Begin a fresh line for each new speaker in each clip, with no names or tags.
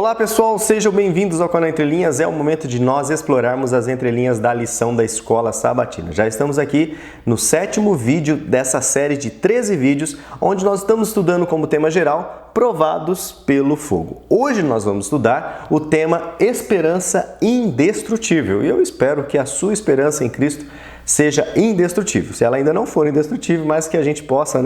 Olá pessoal, sejam bem-vindos ao canal Entre Linhas. É o momento de nós explorarmos as entrelinhas da lição da Escola Sabatina. Já estamos aqui no 7º vídeo dessa série de 13 vídeos, onde nós estamos estudando como tema geral provados pelo fogo. Hoje nós vamos estudar o tema esperança indestrutível e eu espero que a sua esperança em Cristo seja indestrutível. Se ela ainda não for indestrutível, mas que a gente possa,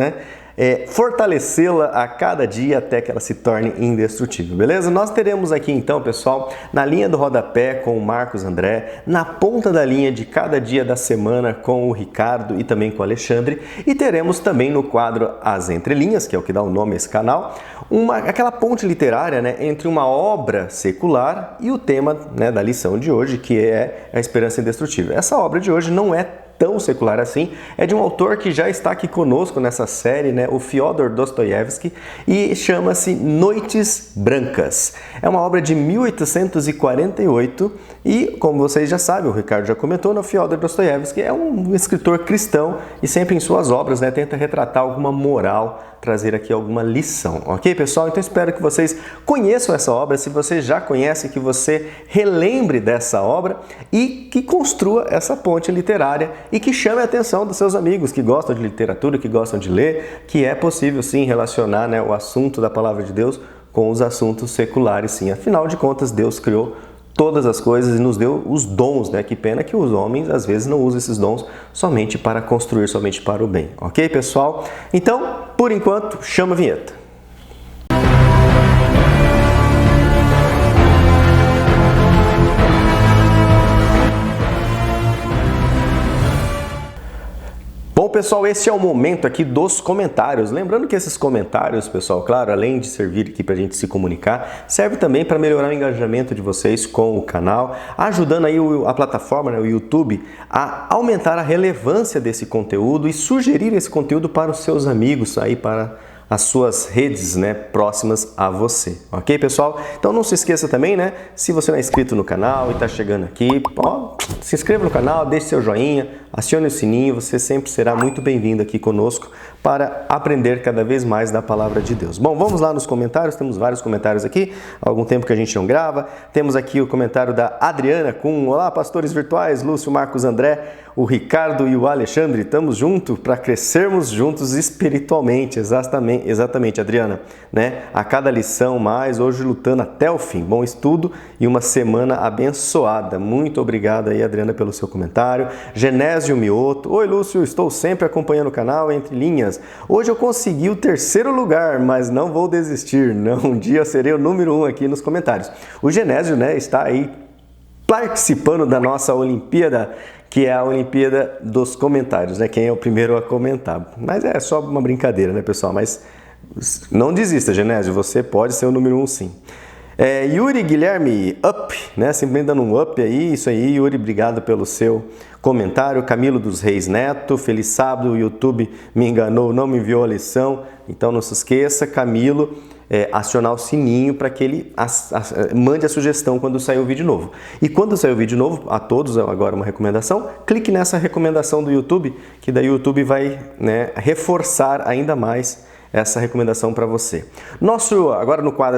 fortalecê-la a cada dia até que ela se torne indestrutível, beleza? Nós teremos aqui então, pessoal, na linha do rodapé com o Marcos André, na ponta da linha de cada dia da semana com o Ricardo e também com o Alexandre, e teremos também no quadro As Entrelinhas, que é o que dá o nome a esse canal, aquela ponte literária, entre uma obra secular e o tema, da lição de hoje, que é a esperança indestrutível. Essa obra de hoje não é tão secular assim, é de um autor que já está aqui conosco nessa série, o Fyodor Dostoiévski, e chama-se Noites Brancas. É uma obra de 1848 e, como vocês já sabem, o Ricardo já comentou, o Fyodor Dostoiévski é um escritor cristão e sempre em suas obras tenta retratar alguma moral, trazer aqui alguma lição, ok, pessoal? Então espero que vocês conheçam essa obra, se você já conhece, que você relembre dessa obra e que construa essa ponte literária e que chame a atenção dos seus amigos que gostam de literatura, que gostam de ler, que é possível sim relacionar o assunto da Palavra de Deus com os assuntos seculares, sim. Afinal de contas, Deus criou todas as coisas e nos deu os dons, Que pena que os homens às vezes não usam esses dons somente para construir, somente para o bem, ok, pessoal? Então, por enquanto, chama a vinheta. Bom, pessoal, esse é o momento aqui dos comentários. Lembrando que esses comentários, pessoal, claro, além de servir aqui para a gente se comunicar, serve também para melhorar o engajamento de vocês com o canal, ajudando aí a plataforma, o YouTube, a aumentar a relevância desse conteúdo e sugerir esse conteúdo para os seus amigos, aí para as suas redes, próximas a você, ok, pessoal? Então não se esqueça também, se você não é inscrito no canal e está chegando aqui, se inscreva no canal, deixe seu joinha, acione o sininho, você sempre será muito bem-vindo aqui conosco para aprender cada vez mais da Palavra de Deus. Bom, vamos lá nos comentários, temos vários comentários aqui, há algum tempo que a gente não grava, temos aqui o comentário da Adriana com: olá, pastores virtuais, Lúcio, Marcos, André, o Ricardo e o Alexandre, estamos juntos para crescermos juntos espiritualmente, exatamente, Adriana, A cada lição mais, hoje lutando até o fim. Bom estudo e uma semana abençoada. Muito obrigado aí, Adriana, pelo seu comentário. Genésio Mioto: oi, Lúcio, estou sempre acompanhando o canal Entre Linhas. Hoje eu consegui o 3º lugar, mas não vou desistir. Um dia eu serei o número 1 aqui nos comentários. O Genésio, está aí participando da nossa Olimpíada, que é a Olimpíada dos comentários, Quem é o primeiro a comentar. Mas é só uma brincadeira, pessoal? Mas não desista, Genésio, você pode ser o número 1 sim. Yuri Guilherme, up, Sempre dando um up aí, isso aí, Yuri, obrigado pelo seu comentário. Camilo dos Reis Neto, feliz sábado, o YouTube me enganou, não me enviou a lição, então não se esqueça, Camilo, acionar o sininho para que ele mande a sugestão quando sair o vídeo novo. E quando sair o vídeo novo, a todos agora uma recomendação, clique nessa recomendação do YouTube, que daí o YouTube vai reforçar ainda mais essa recomendação para você. Agora no quadro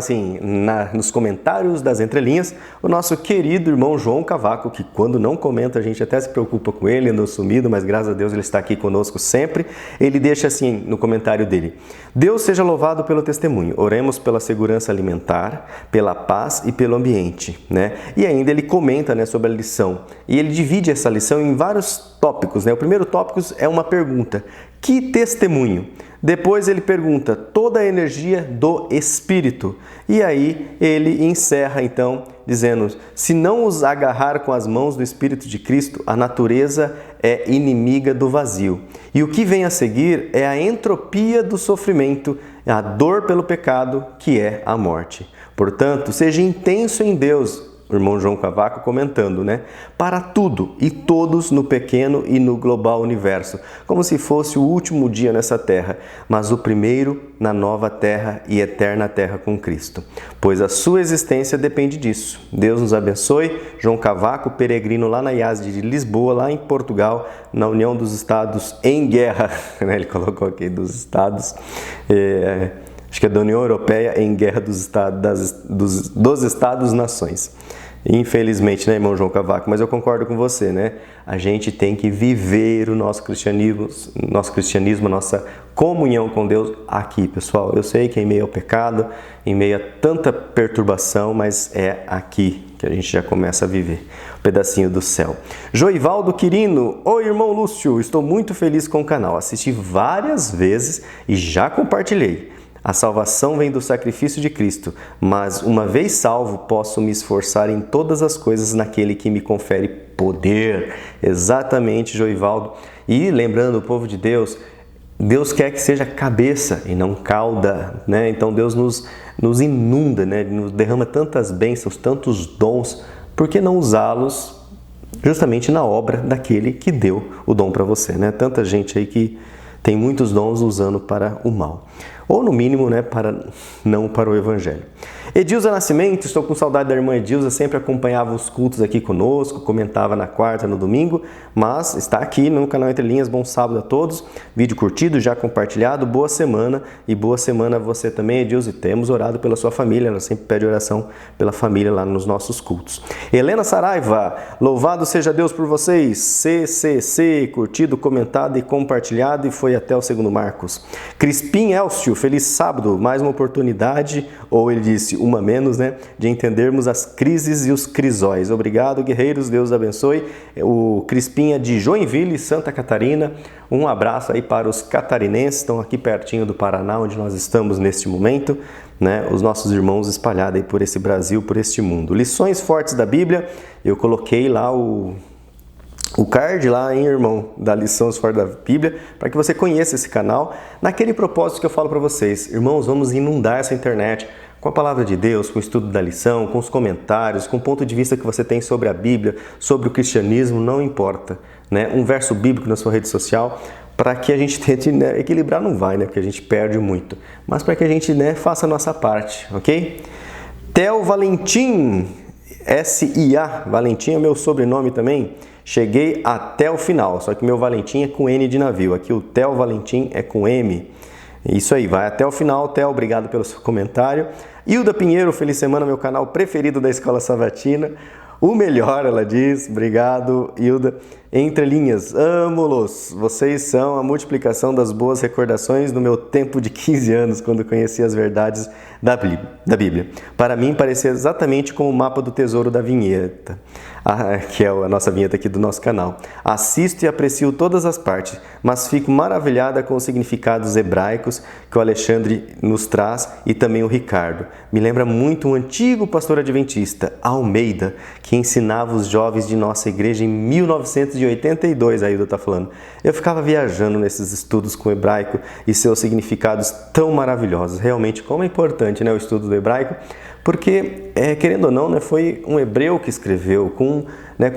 nos comentários das entrelinhas, o nosso querido irmão João Cavaco, que quando não comenta a gente até se preocupa com ele, andou sumido, mas graças a Deus ele está aqui conosco sempre. Ele deixa assim no comentário dele: Deus seja louvado pelo testemunho, oremos pela segurança alimentar, pela paz e pelo ambiente, E ainda ele comenta, sobre a lição, e ele divide essa lição em vários tópicos, O primeiro tópico é uma pergunta: que testemunho? Depois ele pergunta: toda a energia do Espírito. E aí ele encerra então dizendo: se não os agarrar com as mãos do Espírito de Cristo, a natureza é inimiga do vazio. E o que vem a seguir é a entropia do sofrimento, a dor pelo pecado, que é a morte. Portanto, seja intenso em Deus, o irmão João Cavaco comentando, para tudo e todos no pequeno e no global universo, como se fosse o último dia nessa terra, mas o primeiro na nova terra e eterna terra com Cristo, pois a sua existência depende disso. Deus nos abençoe. João Cavaco, peregrino lá na IASD de Lisboa, lá em Portugal, na União dos Estados em Guerra, ele colocou aqui dos Estados, Acho que é da União Europeia em guerra dos Estados-nações. Infelizmente, né, irmão João Cavaco? Mas eu concordo com você, né? A gente tem que viver o nosso cristianismo, a nossa comunhão com Deus aqui, pessoal. Eu sei que é em meio ao pecado, em meio a tanta perturbação, mas é aqui que a gente já começa a viver um pedacinho do céu. Joivaldo Quirino: oi, irmão Lúcio, estou muito feliz com o canal. Assisti várias vezes e já compartilhei. A salvação vem do sacrifício de Cristo, mas uma vez salvo, posso me esforçar em todas as coisas naquele que me confere poder. Exatamente, Joivaldo. E lembrando, o povo de Deus, Deus quer que seja cabeça e não cauda, né? Então Deus nos inunda, né? Nos derrama tantas bênçãos, tantos dons. Por que não usá-los justamente na obra daquele que deu o dom para você, né? Tanta gente aí que tem muitos dons usando para o mal. Ou no mínimo, né, não para o Evangelho. Edilza Nascimento: estou com saudade da irmã Edilza, sempre acompanhava os cultos aqui conosco, comentava na quarta, no domingo, mas está aqui no canal Entre Linhas. Bom sábado a todos, vídeo curtido, já compartilhado, boa semana, e boa semana a você também, Edilza, e temos orado pela sua família, ela sempre pede oração pela família lá nos nossos cultos. Helena Saraiva: louvado seja Deus por vocês, CCC, curtido, comentado e compartilhado, e foi até o segundo Marcos. Crispim Elcio: feliz sábado, mais uma oportunidade, ou ele disse, uma menos, né, de entendermos as crises e os crisóis. Obrigado, guerreiros, Deus abençoe. O Crispim é de Joinville, Santa Catarina. Um abraço aí para os catarinenses, estão aqui pertinho do Paraná, onde nós estamos neste momento, né, os nossos irmãos espalhados aí por esse Brasil, por este mundo. Lições fortes da Bíblia, eu coloquei lá o card lá, hein, irmão, da Lições Fortes da Bíblia, para que você conheça esse canal, naquele propósito que eu falo para vocês. Irmãos, vamos inundar essa internet com a palavra de Deus, com o estudo da lição, com os comentários, com o ponto de vista que você tem sobre a Bíblia, sobre o cristianismo, não importa, né? Um verso bíblico na sua rede social, para que a gente tente, né, equilibrar, não vai, né, porque a gente perde muito, mas para que a gente, né, faça a nossa parte, ok? Theo Valentim, S-I-A, Valentim é meu sobrenome também. Cheguei até o final, só que meu Valentim é com N de navio. Aqui o Theo Valentim é com M. Isso aí, vai até o final, Theo, obrigado pelo seu comentário. Hilda Pinheiro: feliz semana, meu canal preferido da Escola Sabatina. O melhor, ela diz. Obrigado, Hilda. Entre linhas: amo-los. Vocês são a multiplicação das boas recordações do meu tempo de 15 anos, quando conheci as verdades da Bíblia. Para mim, parecia exatamente como o mapa do tesouro da vinheta, que é a nossa vinheta aqui do nosso canal. Assisto e aprecio todas as partes, mas fico maravilhada com os significados hebraicos que o Alexandre nos traz, e também o Ricardo. Me lembra muito um antigo pastor adventista, Almeida, que ensinava os jovens de nossa igreja em 1982, a Hilda está falando. Eu ficava viajando nesses estudos com o hebraico e seus significados tão maravilhosos. Realmente, como é importante, né, o estudo do hebraico, porque, querendo ou não, né, foi um hebreu que escreveu, com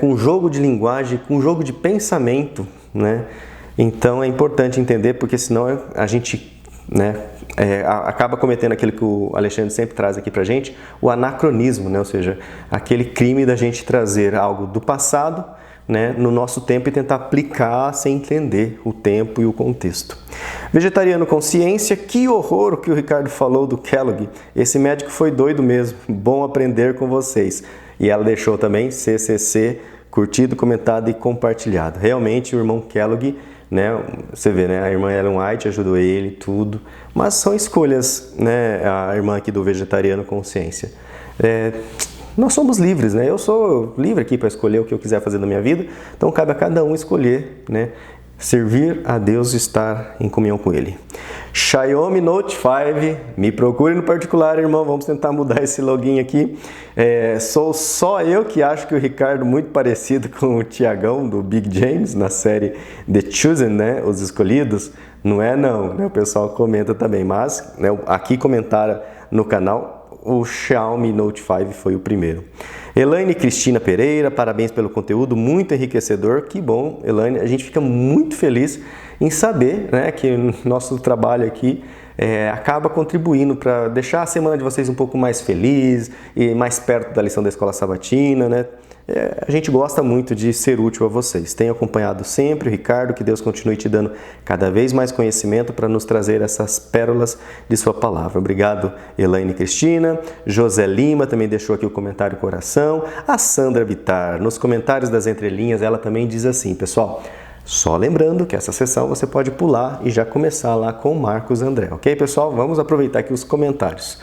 um jogo de linguagem, com um jogo de pensamento, né? Então é importante entender, porque senão a gente, né, acaba cometendo aquilo que o Alexandre sempre traz aqui pra gente, o anacronismo, né? Ou seja, aquele crime da gente trazer algo do passado, né, no nosso tempo, e tentar aplicar sem entender o tempo e o contexto. Vegetariano Consciência: que horror o que o Ricardo falou do Kellogg. Esse médico foi doido mesmo. Bom aprender com vocês. E ela deixou também CCC, curtido, comentado e compartilhado. Realmente o irmão Kellogg, né, você vê, né, a irmã Ellen White ajudou ele, tudo. Mas são escolhas, né, a irmã aqui do Vegetariano Consciência. Nós somos livres, né? Eu sou livre aqui para escolher o que eu quiser fazer da minha vida, então cabe a cada um escolher, né? Servir a Deus e estar em comunhão com Ele. Xiaomi Note 5, me procure no particular, irmão, vamos tentar mudar esse login aqui. Sou só eu que acho que o Ricardo é muito parecido com o Tiagão do Big James, na série The Chosen, né? Os Escolhidos. Não é não, né? O pessoal comenta também, mas, né, aqui comentaram no canal, o Xiaomi Note 5 foi o primeiro. Elaine Cristina Pereira: parabéns pelo conteúdo, muito enriquecedor. Que bom, Elaine, a gente fica muito feliz em saber, né, que nosso trabalho aqui acaba contribuindo para deixar a semana de vocês um pouco mais feliz e mais perto da lição da Escola Sabatina, né? A gente gosta muito de ser útil a vocês. Tenho acompanhado sempre o Ricardo, que Deus continue te dando cada vez mais conhecimento para nos trazer essas pérolas de sua palavra. Obrigado, Elaine Cristina. José Lima também deixou aqui o comentário coração. A Sandra Bittar, nos comentários das entrelinhas, ela também diz assim, pessoal, só lembrando que essa sessão você pode pular e já começar lá com o Marcos André, ok, pessoal? Vamos aproveitar aqui os comentários.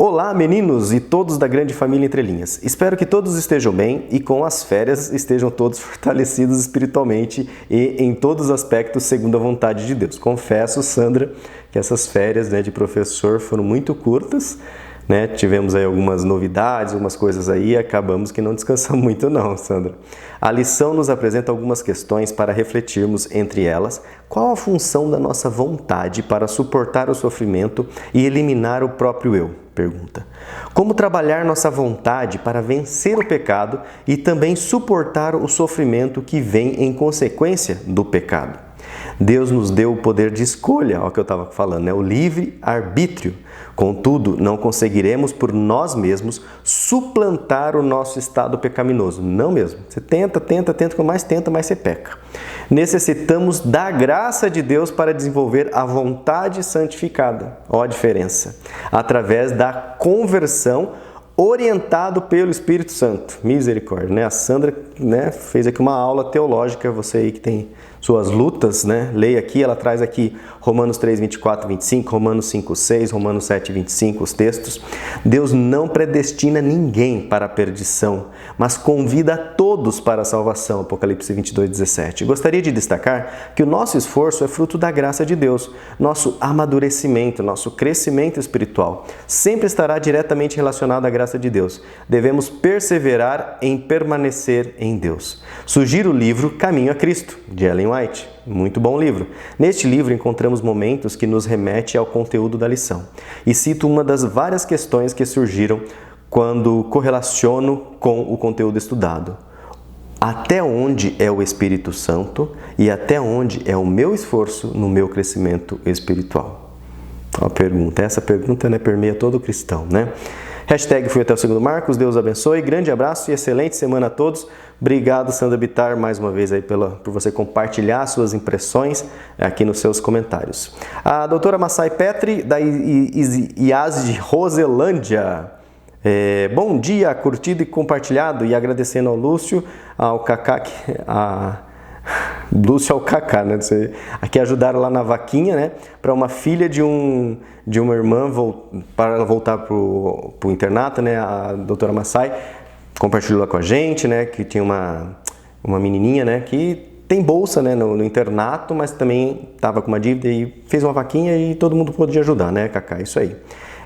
Olá, meninos e todos da grande família Entrelinhas. Espero que todos estejam bem e com as férias estejam todos fortalecidos espiritualmente e em todos os aspectos segundo a vontade de Deus. Confesso, Sandra, que essas férias, né, de professor foram muito curtas, né? Tivemos aí algumas novidades, algumas coisas aí e acabamos que não descansamos muito não, Sandra. A lição nos apresenta algumas questões para refletirmos, entre elas, qual a função da nossa vontade para suportar o sofrimento e eliminar o próprio eu? Pergunta. Como trabalhar nossa vontade para vencer o pecado e também suportar o sofrimento que vem em consequência do pecado? Deus nos deu o poder de escolha, ó, que eu estava falando, né? O livre arbítrio. Contudo, não conseguiremos por nós mesmos suplantar o nosso estado pecaminoso. Não mesmo. Você tenta, quanto mais tenta, mais você peca. Necessitamos da graça de Deus para desenvolver a vontade santificada. Ó a diferença. Através da conversão orientado pelo Espírito Santo. Misericórdia, né? A Sandra, né, fez aqui uma aula teológica, você aí que tem suas lutas, né? Leia aqui, ela traz aqui Romanos 3, 24, 25, Romanos 5, 6, Romanos 7, 25, os textos. Deus não predestina ninguém para a perdição, mas convida a todos para a salvação, Apocalipse 22, 17. Gostaria de destacar que o nosso esforço é fruto da graça de Deus. Nosso amadurecimento, nosso crescimento espiritual sempre estará diretamente relacionado à graça de Deus. Devemos perseverar em permanecer em Deus. Sugiro o livro Caminho a Cristo, de Ellen White. Muito bom livro. Neste livro encontramos momentos que nos remete ao conteúdo da lição. E cito uma das várias questões que surgiram quando correlaciono com o conteúdo estudado. Até onde é o Espírito Santo e até onde é o meu esforço no meu crescimento espiritual? A pergunta. Essa pergunta, né, permeia todo cristão, né? Hashtag fui até o segundo Marcos, Deus abençoe, grande abraço e excelente semana a todos. Obrigado, Sandra Bittar, mais uma vez aí por você compartilhar suas impressões aqui nos seus comentários. A doutora Massai Petri, da IAS de Roselândia. Bom dia, curtido e compartilhado, e agradecendo ao Lúcio, ao Cacá, Lúcio ao Cacá, né? Aqui ajudaram lá na vaquinha, né? Para uma filha de uma irmã, para ela voltar para o internato, né? A doutora Massai compartilhou lá com a gente, né? Que tinha uma menininha, né? Que tem bolsa, né? No internato, mas também estava com uma dívida e fez uma vaquinha e todo mundo podia ajudar, né, Cacá? Isso aí.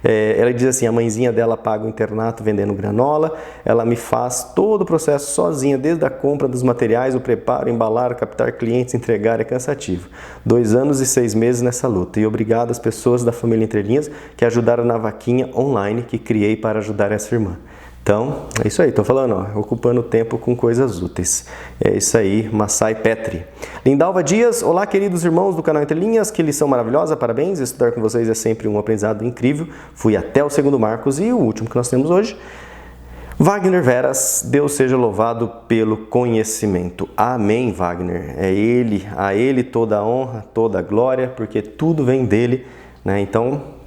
Ela diz assim, a mãezinha dela paga o internato vendendo granola, ela me faz todo o processo sozinha, desde a compra dos materiais, o preparo, embalar, captar clientes, entregar, é cansativo. 2 anos e 6 meses nessa luta. E obrigado às pessoas da família Entrelinhas que ajudaram na vaquinha online que criei para ajudar essa irmã. Então, é isso aí, estou falando, ó, ocupando o tempo com coisas úteis. É isso aí, Massai Petri. Lindalva Dias, olá queridos irmãos do canal Entrelinhas, que lição maravilhosa, parabéns, estudar com vocês é sempre um aprendizado incrível. Fui até o segundo Marcos e o último que nós temos hoje. Wagner Veras, Deus seja louvado pelo conhecimento. Amém, Wagner. É Ele, a Ele toda a honra, toda a glória, porque tudo vem dEle, né? Então,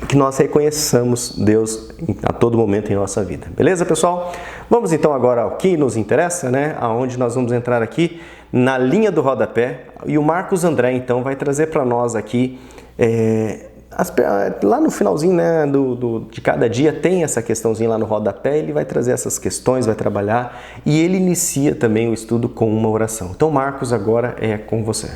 que nós reconheçamos Deus a todo momento em nossa vida. Beleza, pessoal? Vamos então agora ao que nos interessa, né? Aonde nós vamos entrar aqui na linha do rodapé. E o Marcos André, então, vai trazer para nós aqui, lá no finalzinho, né, de cada dia, tem essa questãozinha lá no rodapé, ele vai trazer essas questões, vai trabalhar, e ele inicia também o estudo com uma oração. Então, Marcos, agora é com você.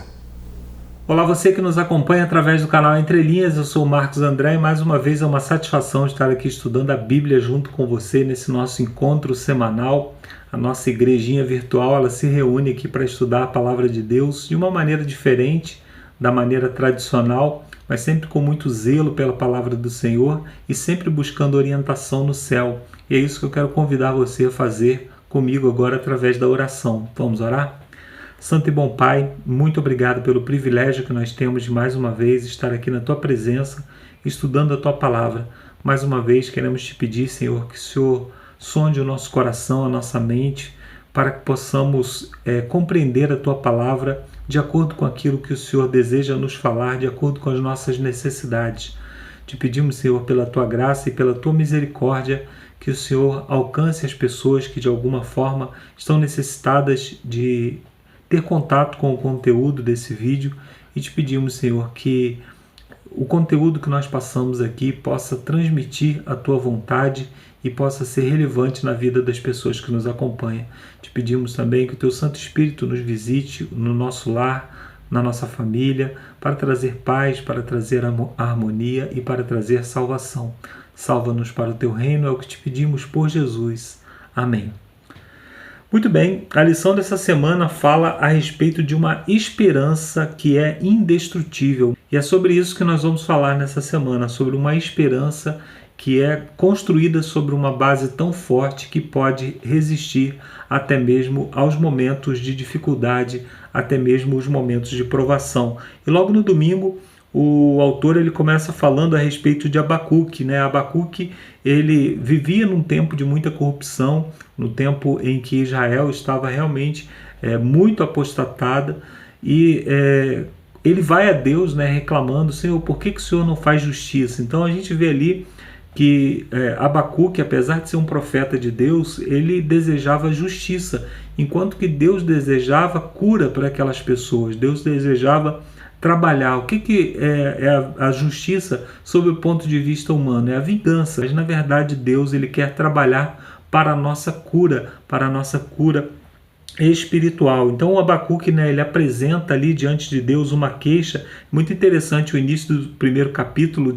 Olá, você que nos acompanha através do canal Entrelinhas, eu sou o Marcos André e mais uma vez é uma satisfação estar aqui estudando a Bíblia junto com você nesse nosso encontro semanal. A nossa igrejinha virtual, ela se reúne aqui para estudar a Palavra de Deus de uma maneira diferente, da maneira tradicional, mas sempre com muito zelo pela Palavra do Senhor e sempre buscando orientação no céu. E é isso que eu quero convidar você a fazer comigo agora através da oração. Vamos orar? Santo e bom Pai, muito obrigado pelo privilégio que nós temos de mais uma vez estar aqui na Tua presença, estudando a Tua palavra. Mais uma vez queremos te pedir, Senhor, que o Senhor sonde o nosso coração, a nossa mente, para que possamos compreender a Tua palavra de acordo com aquilo que o Senhor deseja nos falar, de acordo com as nossas necessidades. Te pedimos, Senhor, pela Tua graça e pela Tua misericórdia, que o Senhor alcance as pessoas que de alguma forma estão necessitadas de ter contato com o conteúdo desse vídeo, e te pedimos, Senhor, que o conteúdo que nós passamos aqui possa transmitir a Tua vontade e possa ser relevante na vida das pessoas que nos acompanham. Te pedimos também que o Teu Santo Espírito nos visite no nosso lar, na nossa família, para trazer paz, para trazer harmonia e para trazer salvação. Salva-nos para o Teu reino, é o que te pedimos por Jesus. Amém. Muito bem, a lição dessa semana fala a respeito de uma esperança que é indestrutível. E é sobre isso que nós vamos falar nessa semana, sobre uma esperança que é construída sobre uma base tão forte que pode resistir até mesmo aos momentos de dificuldade, até mesmo os momentos de provação. E logo no domingo, o autor ele começa falando a respeito de Abacuque, né? Abacuque ele vivia num tempo de muita corrupção, no tempo em que Israel estava realmente muito apostatada, e ele vai a Deus, né, reclamando: Senhor, por que o Senhor não faz justiça? Então a gente vê ali que Abacuque, apesar de ser um profeta de Deus, ele desejava justiça, enquanto que Deus desejava cura para aquelas pessoas. Deus desejava trabalhar. O que é a justiça sob o ponto de vista humano? É a vingança. Mas na verdade Deus ele quer trabalhar para a nossa cura, espiritual. Então o Abacuque, né, ele apresenta ali diante de Deus uma queixa. Muito interessante o início do primeiro capítulo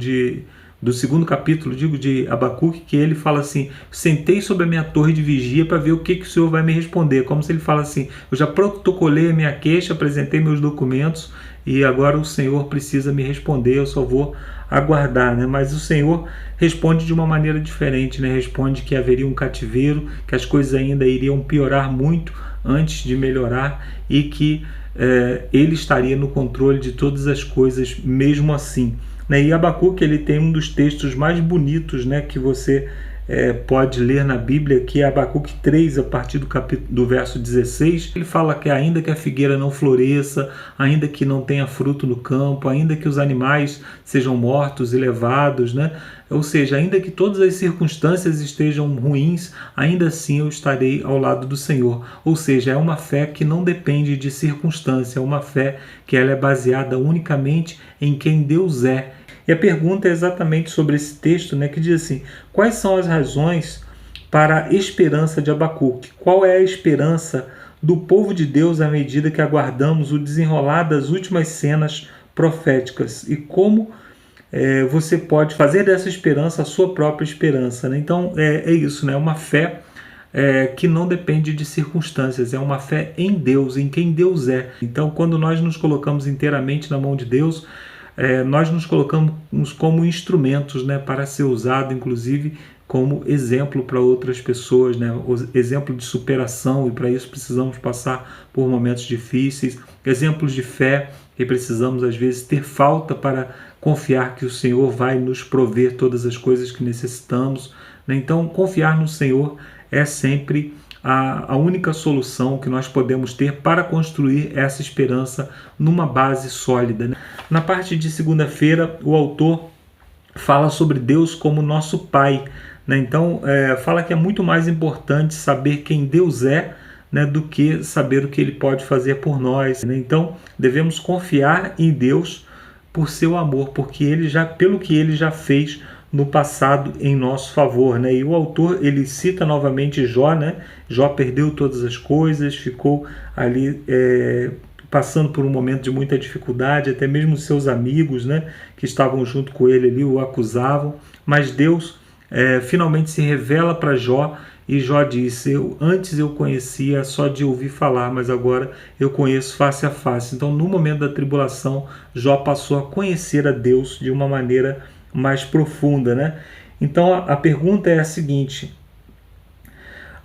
do segundo capítulo, de Abacuque, que ele fala assim: sentei sobre a minha torre de vigia para ver o que o Senhor vai me responder. Como se ele fala assim: eu já protocolei a minha queixa, apresentei meus documentos e agora o Senhor precisa me responder, eu só vou aguardar, né? Mas o Senhor responde de uma maneira diferente, né? Responde que haveria um cativeiro, que as coisas ainda iriam piorar muito antes de melhorar e que ele estaria no controle de todas as coisas mesmo assim. E Abacuque ele tem um dos textos mais bonitos, né, que você pode ler na Bíblia, que é Abacuque 3, a partir do verso 16. Ele fala que ainda que a figueira não floresça, ainda que não tenha fruto no campo, ainda que os animais sejam mortos e levados, né? Ou seja, ainda que todas as circunstâncias estejam ruins, ainda assim eu estarei ao lado do Senhor. Ou seja, é uma fé que não depende de circunstância, é uma fé que ela é baseada unicamente em quem Deus é. E a pergunta é exatamente sobre esse texto, né, que diz assim: quais são as razões para a esperança de Abacuque? Qual é a esperança do povo de Deus à medida que aguardamos o desenrolar das últimas cenas proféticas? E como você pode fazer dessa esperança a sua própria esperança, né? Então é isso, né? Uma fé que não depende de circunstâncias, é uma fé em Deus, em quem Deus é. Então quando nós nos colocamos inteiramente na mão de Deus, nós nos colocamos como instrumentos, né, para ser usado, inclusive, como exemplo para outras pessoas, né, exemplo de superação, e para isso precisamos passar por momentos difíceis, exemplos de fé, e precisamos às vezes ter falta para confiar que o Senhor vai nos prover todas as coisas que necessitamos, né? Então confiar no Senhor é sempre a única solução que nós podemos ter para construir essa esperança numa base sólida, né? Na parte de segunda-feira, o autor fala sobre Deus como nosso Pai, né? Então, fala que é muito mais importante saber quem Deus é, né, do que saber o que Ele pode fazer por nós, né? Então, devemos confiar em Deus por seu amor, porque pelo que Ele já fez no passado em nosso favor, né? E o autor ele cita novamente Jó, né? Jó perdeu todas as coisas, ficou ali passando por um momento de muita dificuldade, até mesmo seus amigos, né, que estavam junto com ele ali o acusavam, mas Deus finalmente se revela para Jó, e Jó disse: antes eu conhecia só de ouvir falar, mas agora eu conheço face a face. Então no momento da tribulação, Jó passou a conhecer a Deus de uma maneira mais profunda, né? Então a pergunta é a seguinte: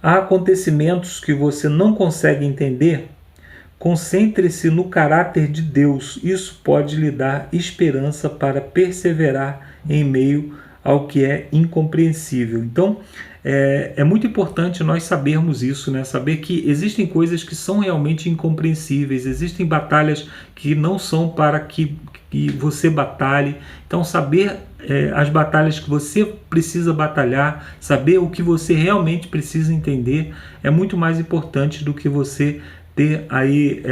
há acontecimentos que você não consegue entender? Concentre-se no caráter de Deus. Isso pode lhe dar esperança para perseverar em meio ao que é incompreensível. Então, é muito importante nós sabermos isso, né? Saber que existem coisas que são realmente incompreensíveis, existem batalhas que não são para que você batalhe. Então, saber as batalhas que você precisa batalhar, saber o que você realmente precisa entender, é muito mais importante do que você ter aí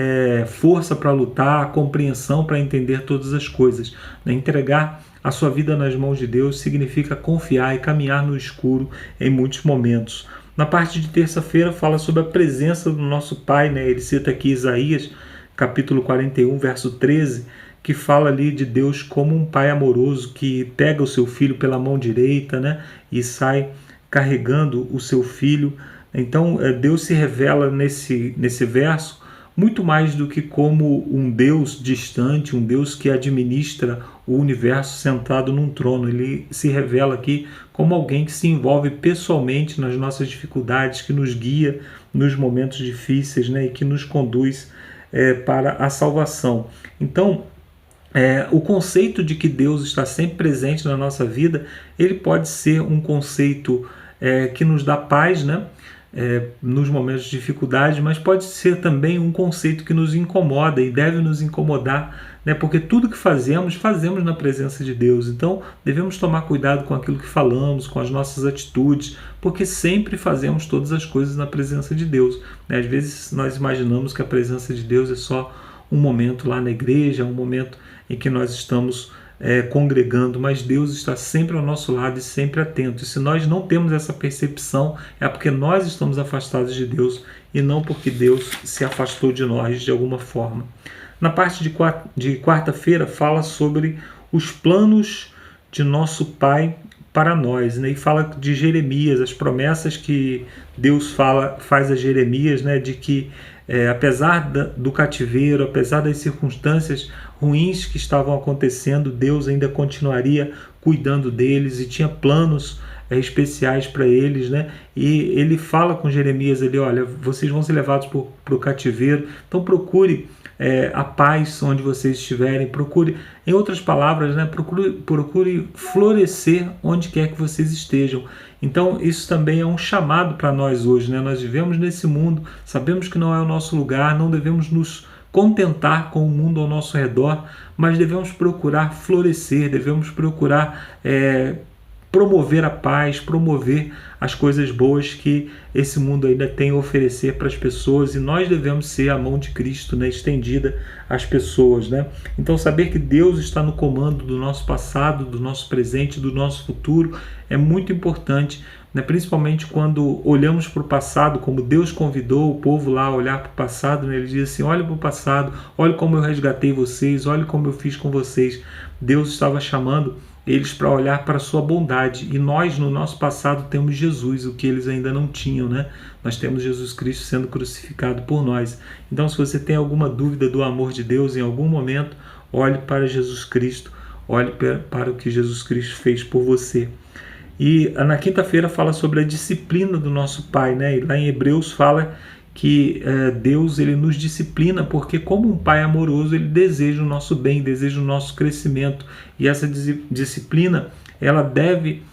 força para lutar, compreensão para entender todas as coisas, né? Entregar a sua vida nas mãos de Deus significa confiar e caminhar no escuro em muitos momentos. Na parte de terça-feira fala sobre a presença do nosso Pai, né? Ele cita aqui Isaías, capítulo 41, verso 13, que fala ali de Deus como um pai amoroso que pega o seu filho pela mão direita, né? E sai carregando o seu filho. Então, Deus se revela nesse verso muito mais do que como um Deus distante, um Deus que administra o universo sentado num trono. Ele se revela aqui como alguém que se envolve pessoalmente nas nossas dificuldades, que nos guia nos momentos difíceis, né, e que nos conduz para a salvação. Então, o conceito de que Deus está sempre presente na nossa vida, ele pode ser um conceito que nos dá paz, né? Nos momentos de dificuldade, mas pode ser também um conceito que nos incomoda e deve nos incomodar, né? Porque tudo que fazemos na presença de Deus. Então devemos tomar cuidado com aquilo que falamos, com as nossas atitudes, porque sempre fazemos todas as coisas na presença de Deus, né? Às vezes nós imaginamos que a presença de Deus é só um momento lá na igreja, um momento em que nós estamos congregando, mas Deus está sempre ao nosso lado e sempre atento. E se nós não temos essa percepção, é porque nós estamos afastados de Deus e não porque Deus se afastou de nós de alguma forma. Na parte de quarta-feira fala sobre os planos de nosso Pai para nós, né? E fala de Jeremias, as promessas que Deus faz a Jeremias, né? De que apesar do cativeiro, apesar das circunstâncias ruins que estavam acontecendo, Deus ainda continuaria cuidando deles e tinha planos especiais para eles, né? E ele fala com Jeremias ali, olha, vocês vão ser levados para o cativeiro, então procure a paz onde vocês estiverem, procure, em outras palavras, né, procure florescer onde quer que vocês estejam. Então isso também é um chamado para nós hoje, né? Nós vivemos nesse mundo, sabemos que não é o nosso lugar, não devemos nos contentar com o mundo ao nosso redor, mas devemos procurar florescer, devemos procurar promover a paz, promover as coisas boas que esse mundo ainda tem a oferecer para as pessoas, e nós devemos ser a mão de Cristo, né, estendida às pessoas, né? Então saber que Deus está no comando do nosso passado, do nosso presente, do nosso futuro é muito importante, né? Principalmente quando olhamos para o passado, como Deus convidou o povo lá a olhar para o passado, né? Ele diz assim, olha para o passado, olha como eu resgatei vocês, olha como eu fiz com vocês. Deus estava chamando eles para olhar para a sua bondade, e nós no nosso passado temos Jesus, o que eles ainda não tinham, né? Nós temos Jesus Cristo sendo crucificado por nós. Então se você tem alguma dúvida do amor de Deus em algum momento, olhe para Jesus Cristo, olhe para o que Jesus Cristo fez por você. E na quinta-feira fala sobre a disciplina do nosso Pai, né? E lá em Hebreus fala que Deus ele nos disciplina porque, como um pai amoroso, ele deseja o nosso bem, deseja o nosso crescimento, e essa disciplina ela deve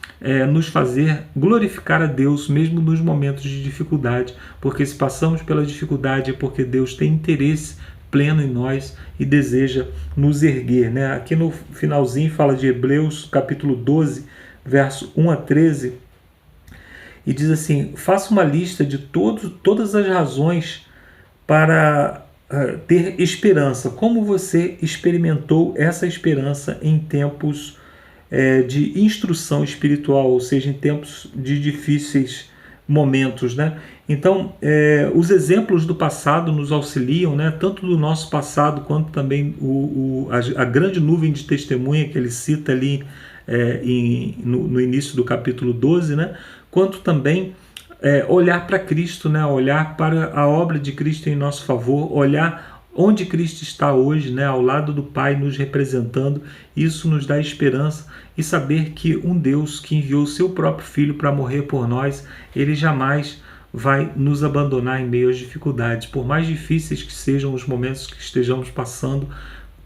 nos fazer glorificar a Deus mesmo nos momentos de dificuldade, porque se passamos pela dificuldade é porque Deus tem interesse pleno em nós e deseja nos erguer, né? Aqui no finalzinho fala de Hebreus capítulo 12, verso 1 a 13, e diz assim, faça uma lista de todas as razões para ter esperança. Como você experimentou essa esperança em tempos de instrução espiritual, ou seja, em tempos de difíceis momentos, né? Então, os exemplos do passado nos auxiliam, né? Tanto do nosso passado quanto também a grande nuvem de testemunha que ele cita ali no início do capítulo 12, né? Quanto também olhar para Cristo, né? Olhar para a obra de Cristo em nosso favor, olhar onde Cristo está hoje, né? Ao lado do Pai nos representando. Isso nos dá esperança, e saber que um Deus que enviou o seu próprio Filho para morrer por nós, ele jamais vai nos abandonar em meio às dificuldades. Por mais difíceis que sejam os momentos que estejamos passando,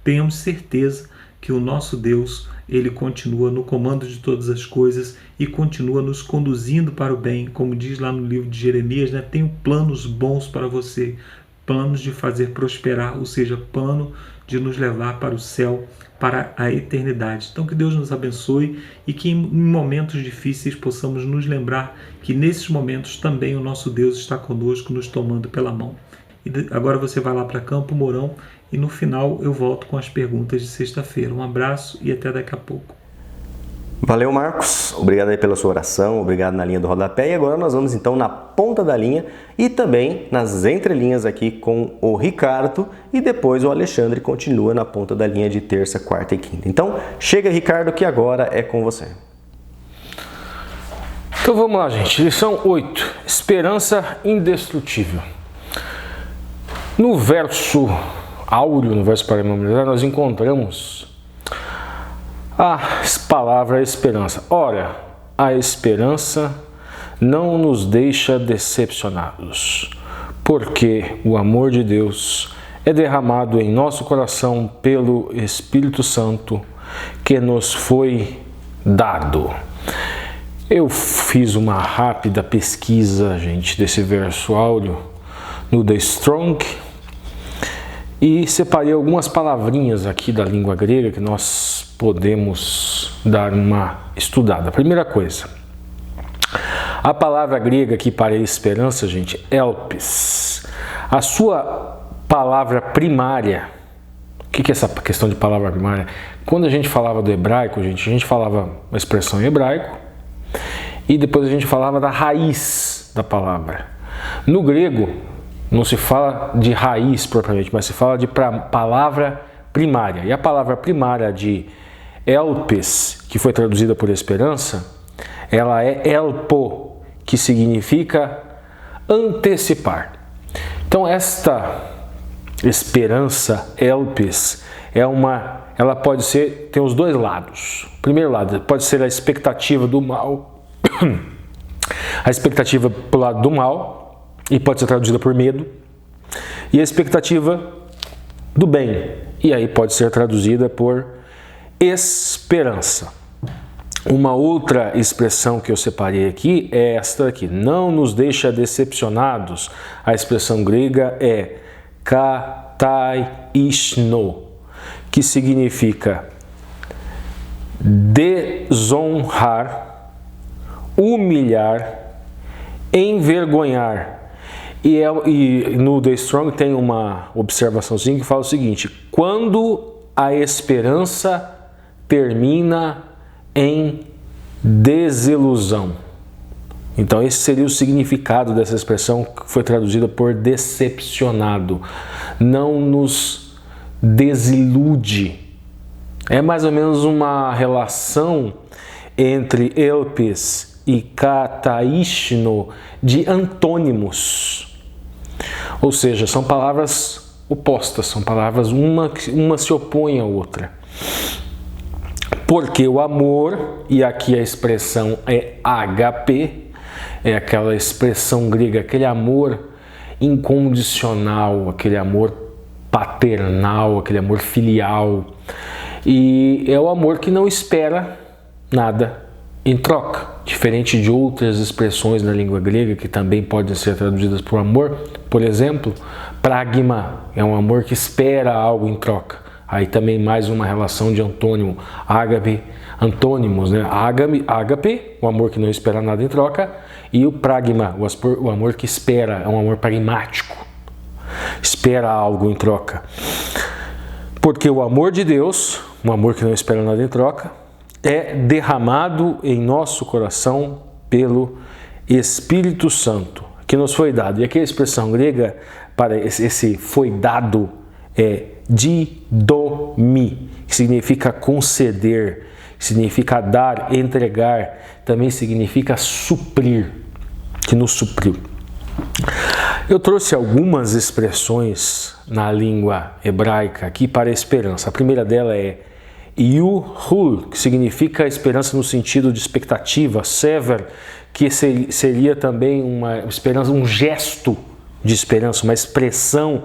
tenhamos certeza que o nosso Deus, Ele continua no comando de todas as coisas e continua nos conduzindo para o bem. Como diz lá no livro de Jeremias, né? Tenho planos bons para você, planos de fazer prosperar, ou seja, plano de nos levar para o céu, para a eternidade. Então que Deus nos abençoe e que em momentos difíceis possamos nos lembrar que nesses momentos também o nosso Deus está conosco, nos tomando pela mão. E agora você vai lá para Campo Mourão e no final eu volto com as perguntas de sexta-feira. Um abraço e até daqui a pouco.
Valeu, Marcos. Obrigado aí pela sua oração, obrigado na linha do rodapé. E agora nós vamos então na ponta da linha e também nas entrelinhas aqui com o Ricardo e depois o Alexandre continua na ponta da linha de terça, quarta e quinta. Então, chega, Ricardo, que agora é com você.
Então vamos lá, gente. Lição 8. Esperança indestrutível. No verso áureo, no verso paramemorizar, nós encontramos a palavra esperança. Ora, a esperança não nos deixa decepcionados, porque o amor de Deus é derramado em nosso coração pelo Espírito Santo que nos foi dado. Eu fiz uma rápida pesquisa, gente, desse verso áureo no The Strong e separei algumas palavrinhas aqui da língua grega que nós podemos dar uma estudada. Primeira coisa, a palavra grega aqui para esperança, gente, elpis. A sua palavra primária, o que é essa questão de palavra primária? Quando a gente falava do hebraico, gente, a gente falava uma expressão em hebraico e depois a gente falava da raiz da palavra. No grego, não se fala de raiz propriamente, mas se fala de palavra primária. E a palavra primária de elpis, que foi traduzida por esperança, ela é elpo, que significa antecipar. Então esta esperança, elpis, ela pode ser, tem os dois lados. O primeiro lado pode ser a expectativa do mal, a expectativa pelo lado do mal, e pode ser traduzida por medo, e a expectativa do bem, e aí pode ser traduzida por esperança. Uma outra expressão que eu separei aqui é esta aqui, não nos deixa decepcionados. A expressão grega é kataishno, que significa desonrar, humilhar, envergonhar. E no The Strong tem uma observaçãozinha que fala o seguinte: quando a esperança termina em desilusão. Então esse seria o significado dessa expressão que foi traduzida por decepcionado. Não nos desilude. É mais ou menos uma relação entre elpis e kataishno de antônimos. Ou seja, são palavras opostas, são palavras uma se opõe à outra. Porque o amor, e aqui a expressão é agape, é aquela expressão grega, aquele amor incondicional, aquele amor paternal, aquele amor filial. E é o amor que não espera nada em troca, diferente de outras expressões na língua grega que também podem ser traduzidas por amor. Por exemplo, pragma é um amor que espera algo em troca. Aí também mais uma relação de antônimo, ágape, antônimos, né? Ágape, o amor que não espera nada em troca, e o pragma, o amor que espera, é um amor pragmático, espera algo em troca. Porque o amor de Deus, um amor que não espera nada em troca, é derramado em nosso coração pelo Espírito Santo, que nos foi dado. E aqui a expressão grega para esse foi dado é didomi, que significa conceder, significa dar, entregar, também significa suprir, que nos supriu. Eu trouxe algumas expressões na língua hebraica aqui para a esperança. A primeira dela é Yuhul, que significa esperança no sentido de expectativa, Sever, que seria também uma esperança, um gesto de esperança, uma expressão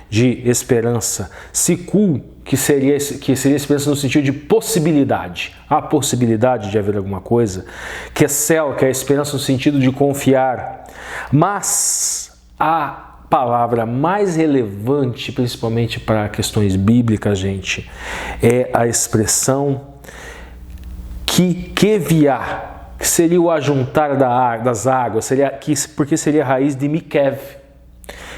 de esperança, Sikul, que seria esperança no sentido de possibilidade, a possibilidade de haver alguma coisa, Kesel, que é a esperança no sentido de confiar, mas a palavra mais relevante, principalmente para questões bíblicas, gente, é a expressão keviá, que seria o ajuntar das águas, porque seria a raiz de Mikev.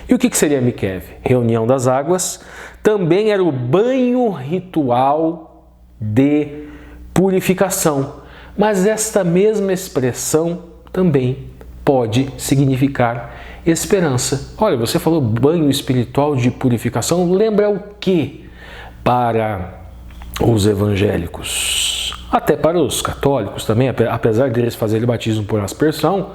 E o que seria Mikev? Reunião das águas. Também era o banho ritual de purificação. Mas esta mesma expressão também pode significar esperança. Olha, você falou banho espiritual de purificação, lembra o que para os evangélicos? Até para os católicos também, apesar de eles fazerem batismo por aspersão,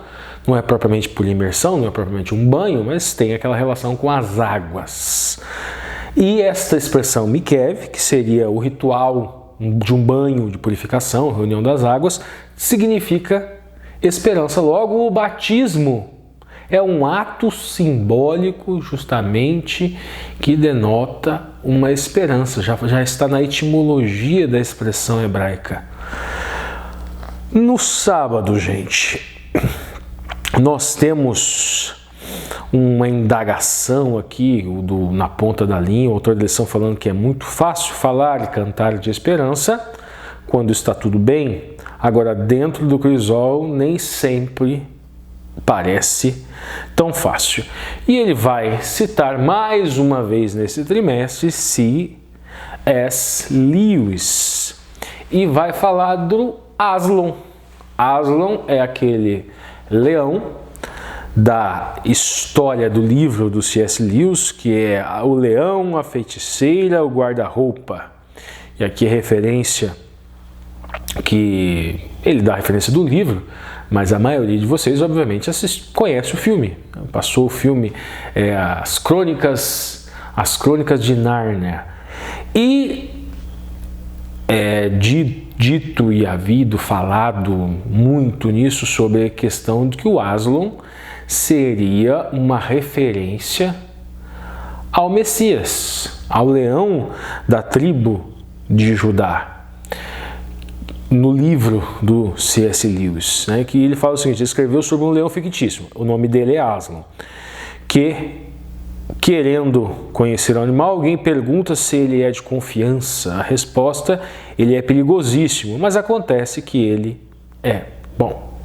não é propriamente por imersão, não é propriamente um banho, mas tem aquela relação com as águas. E esta expressão Mikev, que seria o ritual de um banho de purificação, reunião das águas, significa esperança. Logo, o batismo é um ato simbólico justamente que denota uma esperança, já está na etimologia da expressão hebraica. No sábado, gente, nós temos uma indagação aqui na ponta da linha, o autor da lição falando que é muito fácil falar e cantar de esperança quando está tudo bem. Agora, dentro do crisol, nem sempre parece tão fácil. E ele vai citar mais uma vez nesse trimestre C.S. Lewis e vai falar do Aslan. Aslan é aquele leão da história do livro do C.S. Lewis, que é o leão, a feiticeira, o guarda-roupa. E aqui é referência que ele dá referência do livro, mas a maioria de vocês, obviamente, conhece o filme. Passou o filme As Crônicas de Nárnia. E é dito e havido, falado muito nisso sobre a questão de que o Aslan seria uma referência ao Messias, ao leão da tribo de Judá. No livro do C.S. Lewis, né, que ele fala o seguinte: ele escreveu sobre um leão fictício, o nome dele é Aslan, que, querendo conhecer o animal, alguém pergunta se ele é de confiança. A resposta: ele é perigosíssimo, mas acontece que ele é bom.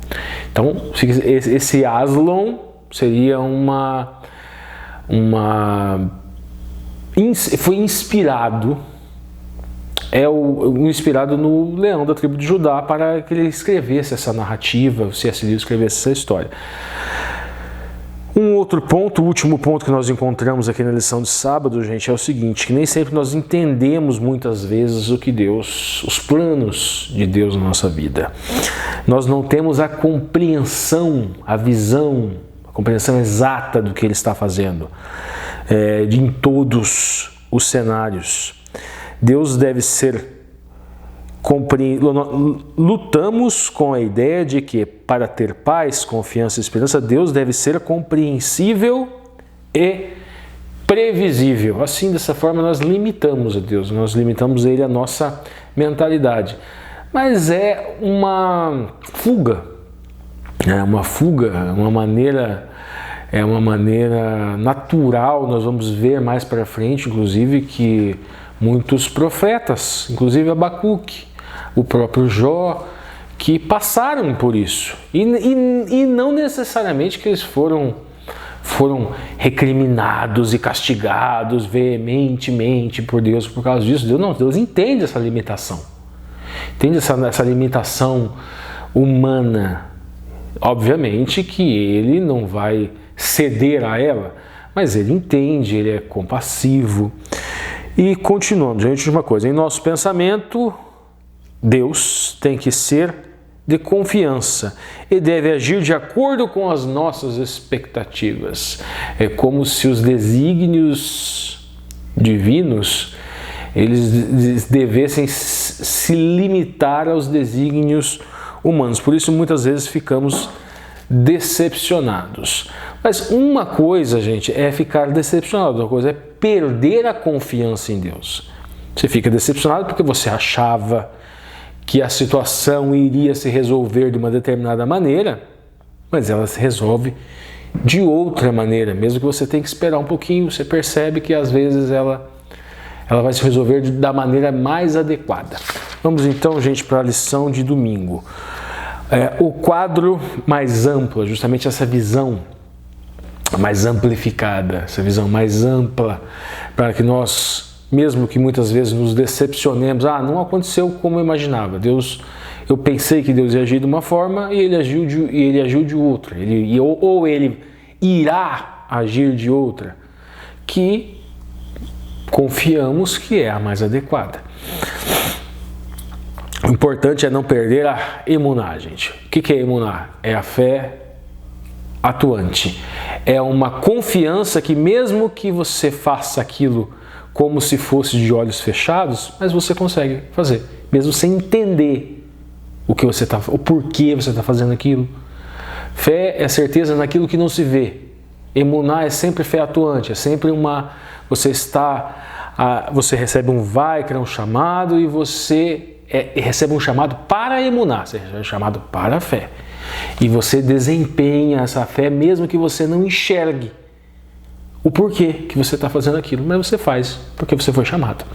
Então, esse Aslan seria foi inspirado inspirado no leão da tribo de Judá para que ele escrevesse essa narrativa, o C.S. Lewis escrevesse essa história. Um outro ponto, o último ponto que nós encontramos aqui na lição de sábado, gente, é o seguinte: que nem sempre nós entendemos muitas vezes os planos de Deus na nossa vida. Nós não temos a compreensão, a visão, a compreensão exata do que Ele está fazendo em todos os cenários. Deus deve ser compreendido. Lutamos com a ideia de que, para ter paz, confiança e esperança, Deus deve ser compreensível e previsível. Assim, dessa forma, nós limitamos a Deus, nós limitamos a Ele a nossa mentalidade. Mas é uma fuga, uma maneira natural. Nós vamos ver mais para frente, inclusive, que muitos profetas, inclusive Abacuque, o próprio Jó, que passaram por isso. E não necessariamente que eles foram recriminados e castigados veementemente por Deus por causa disso. Deus entende essa limitação. Entende essa limitação humana. Obviamente que Ele não vai ceder a ela, mas Ele entende, Ele é compassivo. E continuando, gente, uma coisa: em nosso pensamento, Deus tem que ser de confiança e deve agir de acordo com as nossas expectativas. É como se os desígnios divinos eles devessem se limitar aos desígnios humanos. Por isso, muitas vezes, ficamos decepcionados. Mas uma coisa, gente, é ficar decepcionado, outra coisa é perder a confiança em Deus. Você fica decepcionado porque você achava que a situação iria se resolver de uma determinada maneira, mas ela se resolve de outra maneira, mesmo que você tenha que esperar um pouquinho. Você percebe que às vezes ela vai se resolver da maneira mais adequada. Vamos então, gente, para a lição de domingo. O quadro mais amplo, justamente essa visão mais amplificada, essa visão mais ampla, para que nós, mesmo que muitas vezes nos decepcionemos, não aconteceu como eu imaginava. Eu pensei que Deus ia agir de uma forma e ele agiu de outra. Ou ele irá agir de outra, que confiamos que é a mais adequada. O importante é não perder a emuná, gente. O que é emuná? É a fé atuante. É uma confiança que mesmo que você faça aquilo como se fosse de olhos fechados, mas você consegue fazer, mesmo sem entender o porquê você está fazendo aquilo. Fé é certeza naquilo que não se vê. Emuná é sempre fé atuante, é sempre você recebe um vaikra, um chamado, e você recebe um chamado para a emuná, você recebe um chamado para a fé. E você desempenha essa fé mesmo que você não enxergue o porquê que você está fazendo aquilo, mas você faz porque você foi chamado.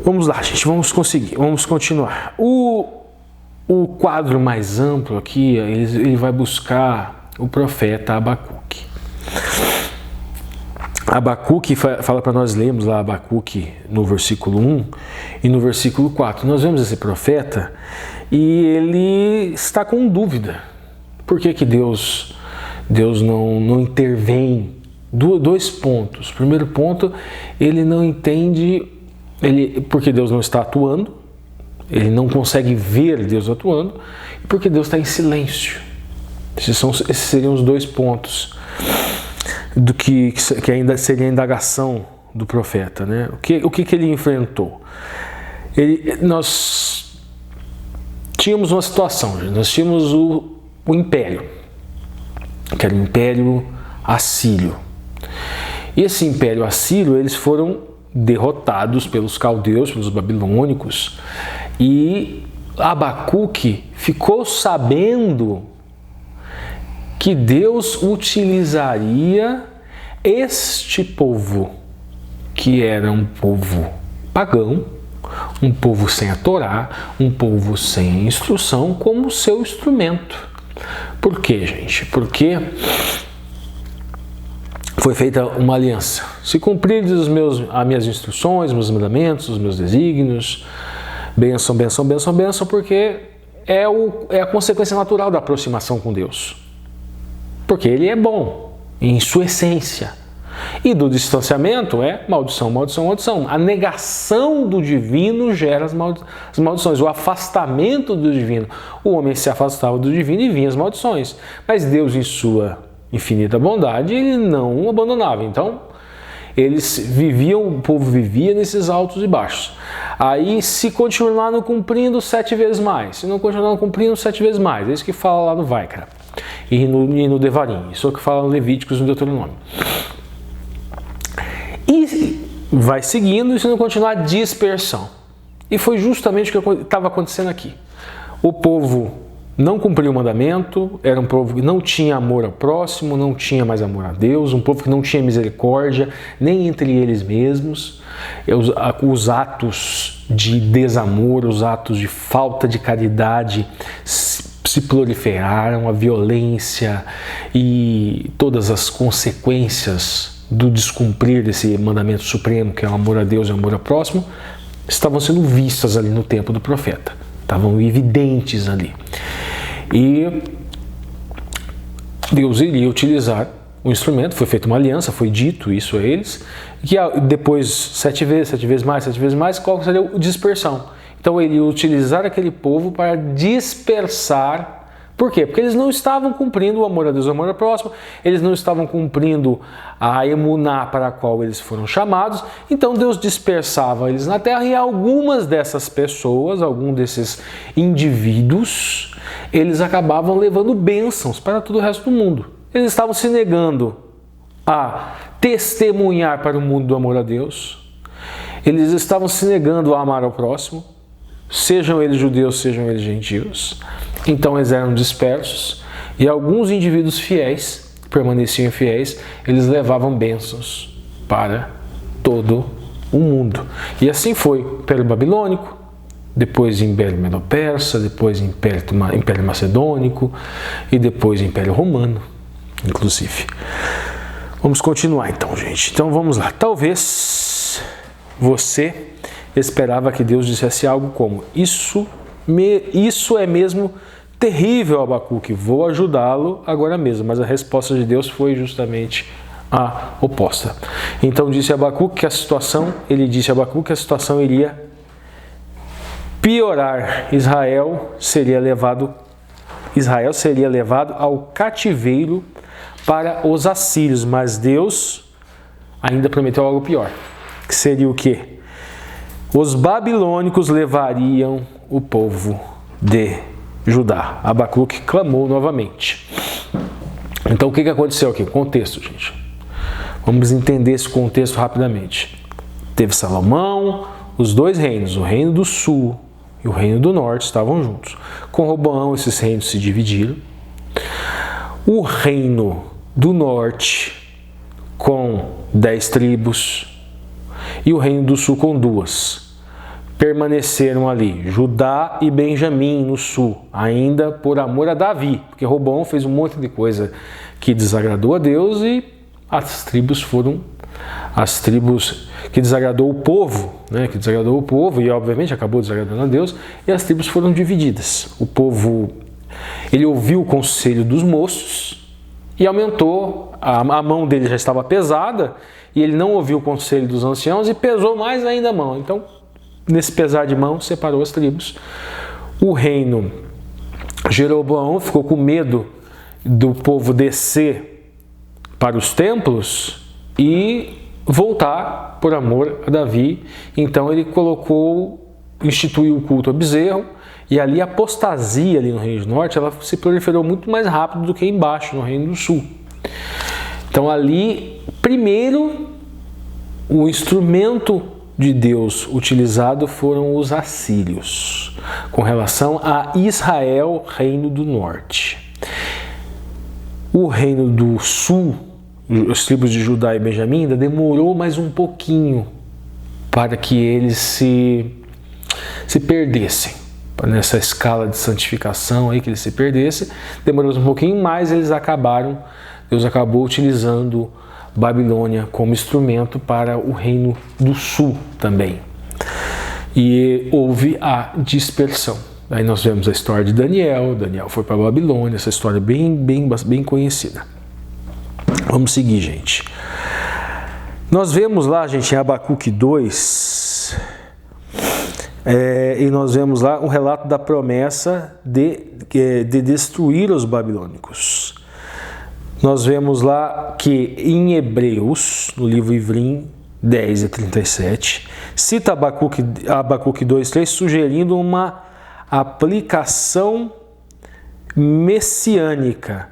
Vamos lá, gente, vamos continuar. O quadro mais amplo aqui, ele vai buscar o profeta Abacuque. Abacuque fala para nós lermos lá Abacuque no versículo 1 e no versículo 4. Nós vemos esse profeta e ele está com dúvida. Por que Deus não intervém? Dois pontos. Primeiro ponto, ele não entende porque Deus não está atuando, ele não consegue ver Deus atuando, e porque Deus está em silêncio. Esses seriam os dois pontos do que ainda seria a indagação do profeta, né? O que ele enfrentou? Nós tínhamos uma situação, nós tínhamos o império, que era o Império Assírio. E esse Império Assírio, eles foram derrotados pelos caldeus, pelos babilônicos, e Abacuque ficou sabendo que Deus utilizaria este povo, que era um povo pagão, um povo sem a Torá, um povo sem instrução, como seu instrumento. Por quê, gente? Porque foi feita uma aliança. Se cumprires as minhas instruções, meus mandamentos, os meus desígnios, bênção, bênção, bênção, bênção, porque é a consequência natural da aproximação com Deus. Porque ele é bom em sua essência. E do distanciamento é maldição, maldição, maldição. A negação do divino gera as maldições. O afastamento do divino. O homem se afastava do divino e vinha as maldições. Mas Deus, em sua infinita bondade, ele não o abandonava. Então, o povo vivia nesses altos e baixos. Aí, se continuaram cumprindo 7 vezes mais, se não continuaram cumprindo 7 vezes mais, é isso que fala lá no Vaikra e no Devarim, isso é o que fala no Levíticos e no Deuteronômio. E vai seguindo, e se não continuar, dispersão. E foi justamente o que estava acontecendo aqui. O povo não cumpriu o mandamento, era um povo que não tinha amor ao próximo, não tinha mais amor a Deus, um povo que não tinha misericórdia, nem entre eles mesmos. Os atos de desamor, os atos de falta de caridade se proliferaram, a violência e todas as consequências do descumprir desse mandamento supremo, que é o amor a Deus e o amor ao próximo, estavam sendo vistas ali no tempo do profeta, estavam evidentes ali. E Deus iria utilizar o instrumento, foi feita uma aliança, foi dito isso a eles, que depois 7 vezes mais, qual seria a dispersão? Então ele ia utilizar aquele povo para dispersar, Por quê? Porque eles não estavam cumprindo o amor a Deus e o amor ao próximo, eles não estavam cumprindo a emuná para a qual eles foram chamados, então Deus dispersava eles na terra e algumas dessas pessoas, algum desses indivíduos, eles acabavam levando bênçãos para todo o resto do mundo. Eles estavam se negando a testemunhar para o mundo do amor a Deus, eles estavam se negando a amar ao próximo, sejam eles judeus, sejam eles gentios. Então eles eram dispersos e alguns indivíduos fiéis, permaneciam fiéis, eles levavam bênçãos para todo o mundo. E assim foi o Império Babilônico, depois Império Medo-Persa, depois Império Macedônico e depois Império Romano, inclusive. Vamos continuar então, gente. Então vamos lá. Talvez você esperava que Deus dissesse algo como: isso é mesmo terrível, Abacuque, vou ajudá-lo agora mesmo. Mas a resposta de Deus foi justamente a oposta. Então ele disse a Abacuque que a situação iria piorar. Israel seria levado ao cativeiro para os assírios, mas Deus ainda prometeu algo pior, que seria o quê? Os babilônicos levariam o povo de Judá. Abacuque clamou novamente. Então o que aconteceu aqui? Contexto, gente. Vamos entender esse contexto rapidamente. Teve Salomão, os dois reinos, o reino do sul e o reino do norte estavam juntos. Com Roboão esses reinos se dividiram. O reino do norte com 10 tribos e o reino do sul com 2. Permaneceram ali Judá e Benjamim no sul, ainda por amor a Davi, porque Roboão fez um monte de coisa que desagradou a Deus e as tribos que desagradou o povo, e obviamente acabou desagradando a Deus, e as tribos foram divididas. O povo, ele ouviu o conselho dos moços e aumentou, a mão dele já estava pesada, e ele não ouviu o conselho dos anciãos e pesou mais ainda a mão. Então, nesse pesar de mão, separou as tribos. O reino Jeroboão ficou com medo do povo descer para os templos e voltar por amor a Davi. Então ele instituiu o culto a bezerro, e ali a apostasia ali no reino do norte, ela se proliferou muito mais rápido do que embaixo no reino do sul. Então ali, primeiro, o instrumento de Deus utilizado foram os assírios, com relação a Israel, reino do norte. O reino do sul, as tribos de Judá e Benjamim, ainda demorou mais um pouquinho para que eles se perdessem. Nessa escala de santificação aí, que eles se perdessem, demorou um pouquinho mais, Deus acabou utilizando Babilônia como instrumento para o reino do sul também. E houve a dispersão. Aí nós vemos a história de Daniel foi para a Babilônia, essa história bem conhecida. Vamos seguir, gente. Nós vemos lá, gente, em Abacuque 2, e nós vemos lá um relato da promessa de destruir os babilônicos. Nós vemos lá que em Hebreus, no livro Ivrim 10 e 37, cita Abacuque 2:3, sugerindo uma aplicação messiânica,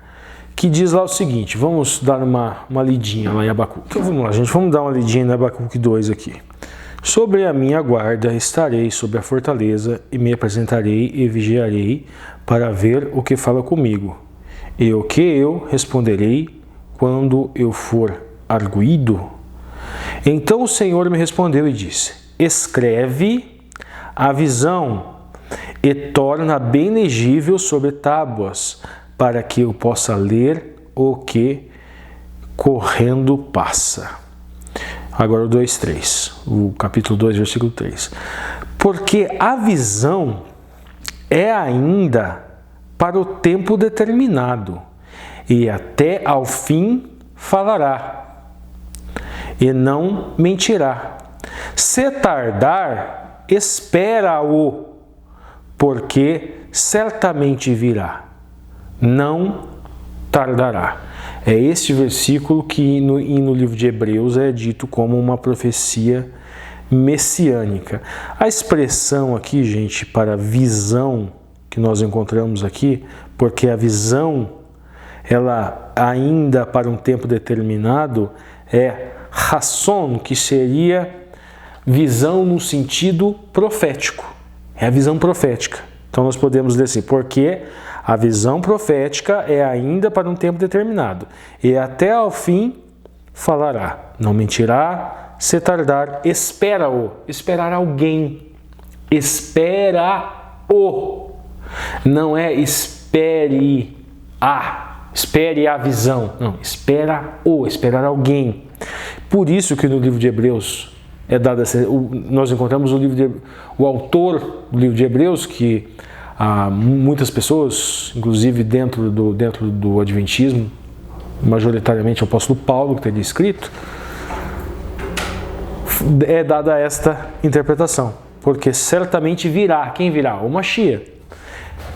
que diz lá o seguinte. Vamos dar uma lidinha lá em Abacuque. Então vamos lá, gente, vamos dar uma lidinha em Abacuque 2 aqui. Sobre a minha guarda estarei sobre a fortaleza e me apresentarei e vigiarei para ver o que fala comigo. E o que eu responderei quando eu for arguído? Então o Senhor me respondeu e disse: escreve a visão e torna bem legível sobre tábuas, para que eu possa ler o que correndo passa. Agora o 2:3, o capítulo 2, versículo 3. Porque a visão é ainda para o tempo determinado, e até ao fim falará, e não mentirá. Se tardar, espera-o, porque certamente virá. não tardará. É este versículo que no livro de Hebreus é dito como uma profecia messiânica. A expressão aqui, gente, para visão que nós encontramos aqui, porque a visão, ela ainda para um tempo determinado, é rasson, que seria visão no sentido profético. É a visão profética. Então nós podemos dizer assim, porque a visão profética é ainda para um tempo determinado, e até ao fim falará, não mentirá, se tardar, espera-o, esperar alguém, espera-o, não é espere a visão, não, espera-o, esperar alguém. Por isso que no livro de Hebreus é dado nós encontramos o autor do livro de Hebreus, que muitas pessoas, inclusive dentro do Adventismo, majoritariamente o apóstolo Paulo que teria escrito, é dada esta interpretação, porque certamente virá. Quem virá? O Mashiach.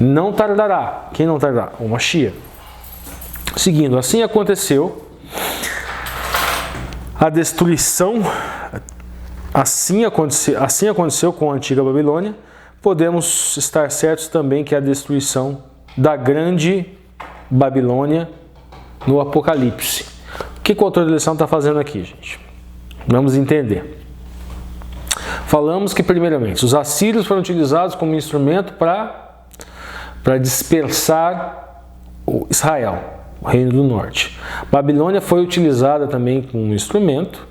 Não tardará. Quem não tardará? O Mashiach. Seguindo, assim aconteceu a destruição, assim aconteceu com a antiga Babilônia. Podemos estar certos também que a destruição da grande Babilônia no Apocalipse. O que o autor da lição está fazendo aqui, gente? Vamos entender. Falamos que, primeiramente, os assírios foram utilizados como instrumento para dispersar Israel, o Reino do Norte. Babilônia foi utilizada também como instrumento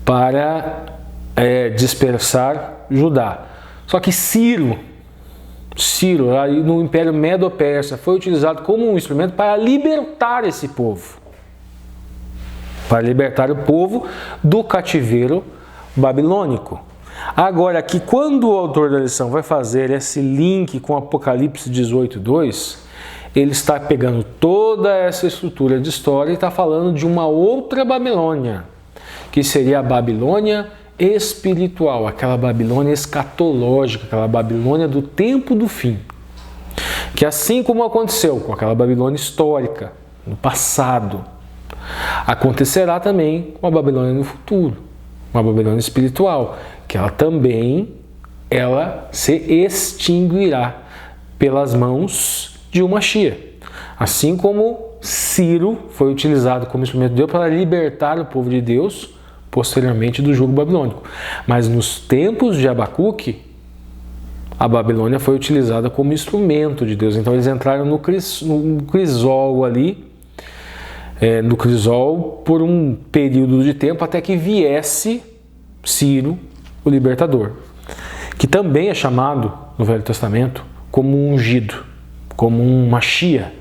para dispersar Judá. Só que Ciro, aí no Império Medo-Persa, foi utilizado como um instrumento para libertar esse povo. Para libertar o povo do cativeiro babilônico. Agora, aqui, quando o autor da lição vai fazer esse link com Apocalipse 18:2, ele está pegando toda essa estrutura de história e está falando de uma outra Babilônia, que seria a Babilônia espiritual, aquela Babilônia escatológica, aquela Babilônia do tempo do fim. Que assim como aconteceu com aquela Babilônia histórica, no passado, acontecerá também com a Babilônia no futuro, uma Babilônia espiritual, que ela se extinguirá pelas mãos de uma Mashiach. Assim como Ciro foi utilizado como instrumento de Deus para libertar o povo de Deus posteriormente do jugo babilônico. Mas nos tempos de Abacuque, a Babilônia foi utilizada como instrumento de Deus. Então eles entraram no crisol ali, no crisol por um período de tempo até que viesse Ciro, o libertador, que também é chamado no Velho Testamento como um ungido, como um Mashiach,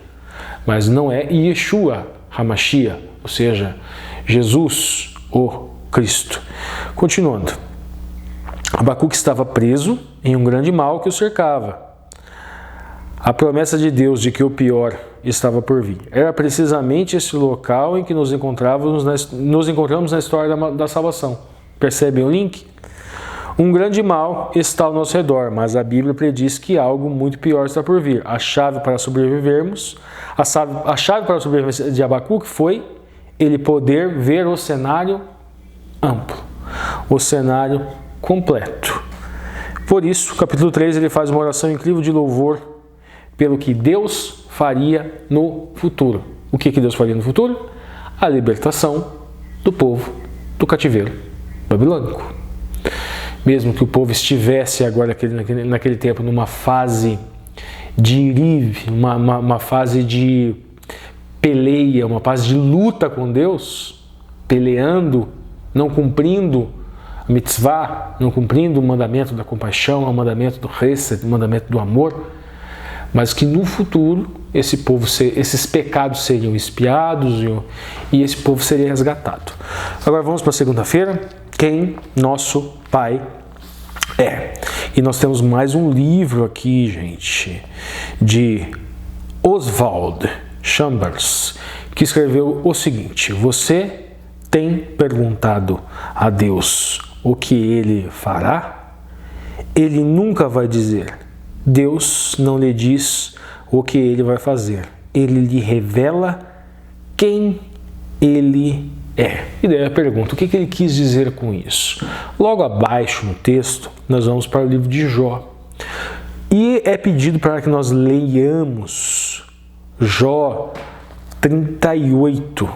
mas não é Yeshua HaMashiach, ou seja, Jesus, o Cristo. Continuando, Abacuque estava preso em um grande mal que o cercava. A promessa de Deus de que o pior estava por vir era precisamente esse local em que nos encontramos na história da salvação. Percebem o link? Um grande mal está ao nosso redor, mas a Bíblia prediz que algo muito pior está por vir. A chave para sobrevivermos, a chave para a sobrevivência de Abacuque foi ele poder ver o cenário amplo, o cenário completo. Por isso, capítulo 3, ele faz uma oração incrível de louvor pelo que Deus faria no futuro. O que Deus faria no futuro? A libertação do povo do cativeiro babilônico. Mesmo que o povo estivesse agora naquele tempo numa fase de irive, uma fase de peleia, uma fase de luta com Deus, peleando, não cumprindo a mitzvah, não cumprindo o mandamento da compaixão, o mandamento do chesed, o mandamento do amor, mas que no futuro esses pecados seriam expiados e esse povo seria resgatado. Agora vamos para segunda-feira. Quem nosso Pai é. E nós temos mais um livro aqui, gente, de Oswald Chambers, que escreveu o seguinte: você tem perguntado a Deus o que Ele fará? Ele nunca vai dizer. Deus não lhe diz o que ele vai fazer? Ele lhe revela quem ele é. E daí a pergunta, o que ele quis dizer com isso? Logo abaixo no texto, nós vamos para o livro de Jó. E é pedido para que nós leiamos Jó 38,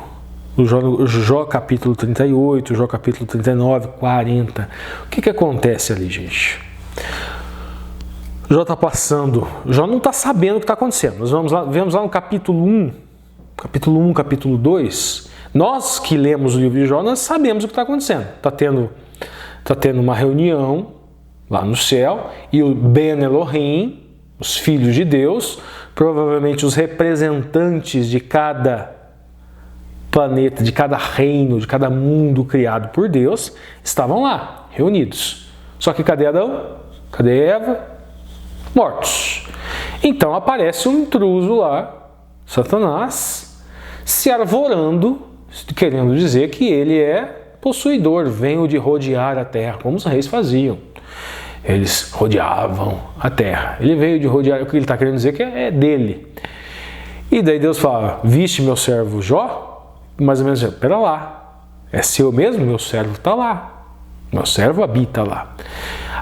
Jó capítulo 38, Jó capítulo 39, 40. O que acontece ali, gente? Jó está passando, Jó não está sabendo o que está acontecendo. Nós vemos lá no capítulo 1, capítulo 2. Nós que lemos o livro de Jó, nós sabemos o que está acontecendo. Está tendo uma reunião lá no céu e o Ben Elohim, os filhos de Deus, provavelmente os representantes de cada planeta, de cada reino, de cada mundo criado por Deus, estavam lá, reunidos. Só que cadê Adão? Cadê Eva? Mortos. Então aparece um intruso lá, Satanás, se arvorando, querendo dizer que ele é possuidor, venho de rodear a terra, como os reis faziam. Eles rodeavam a terra. Ele veio de rodear, o que ele está querendo dizer que é dele. E daí Deus fala, viste meu servo Jó? Mais ou menos, espera lá, é seu mesmo? Meu servo está lá. Meu servo habita lá.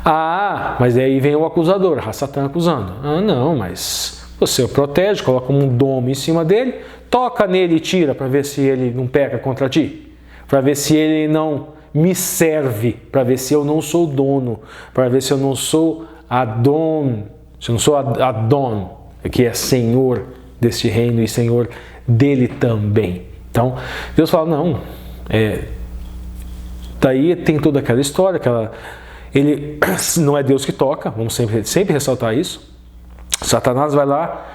Ah, mas aí vem o acusador, Satã acusando. Ah, não, mas você o protege, coloca um domo em cima dele, toca nele e tira para ver se ele não peca contra ti. Para ver se ele não me serve, para ver se eu não sou dono, para ver se eu não sou Adon, se eu não sou Adon, que é senhor deste reino e senhor dele também. Então, Deus fala, não, daí tem toda aquela história, ele não é Deus que toca, vamos sempre ressaltar isso. Satanás vai lá,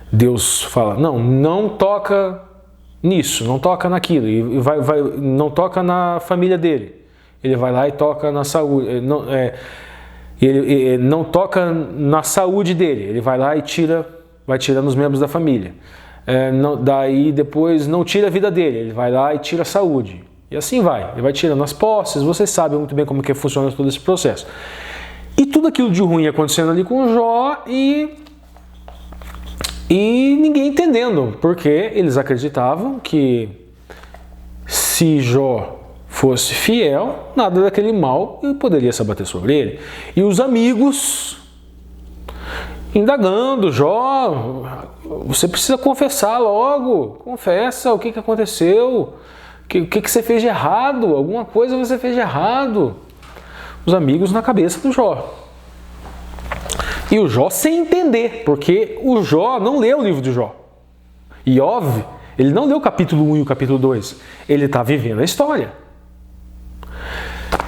Deus fala, não toca nisso, não toca naquilo, e não toca na família dele. Ele vai lá e toca na saúde, ele não toca na saúde dele, ele vai lá e vai tirando os membros da família. Daí depois não tira a vida dele, ele vai lá e tira a saúde. E assim vai, ele vai tirando as posses, vocês sabem muito bem como que funciona todo esse processo. E tudo aquilo de ruim acontecendo ali com Jó e ninguém entendendo, porque eles acreditavam que se Jó fosse fiel, nada daquele mal poderia se abater sobre ele. E os amigos indagando, Jó, você precisa confessar logo, confessa o que aconteceu. O que você fez de errado? Alguma coisa você fez de errado. Os amigos na cabeça do Jó. E o Jó sem entender, porque o Jó não leu o livro de Jó. Iov, ele não leu o capítulo 1 e o capítulo 2. Ele está vivendo a história.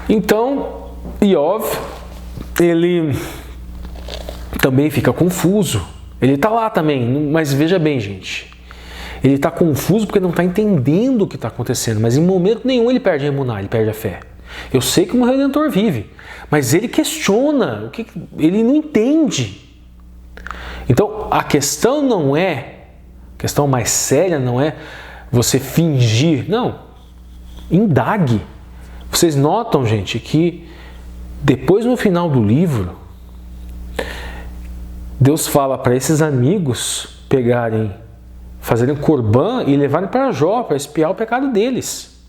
Então, Iov, ele também fica confuso. Ele está lá também, mas veja bem, gente. Ele está confuso porque não está entendendo o que está acontecendo, mas em momento nenhum ele perde a emuná, ele perde a fé. Eu sei que o meu Redentor vive, mas ele questiona, ele não entende. Então a questão a questão mais séria não é você fingir, não, indague. Vocês notam, gente, que depois no final do livro, Deus fala para esses amigos fazerem corban e levarem para Jó, para expiar o pecado deles.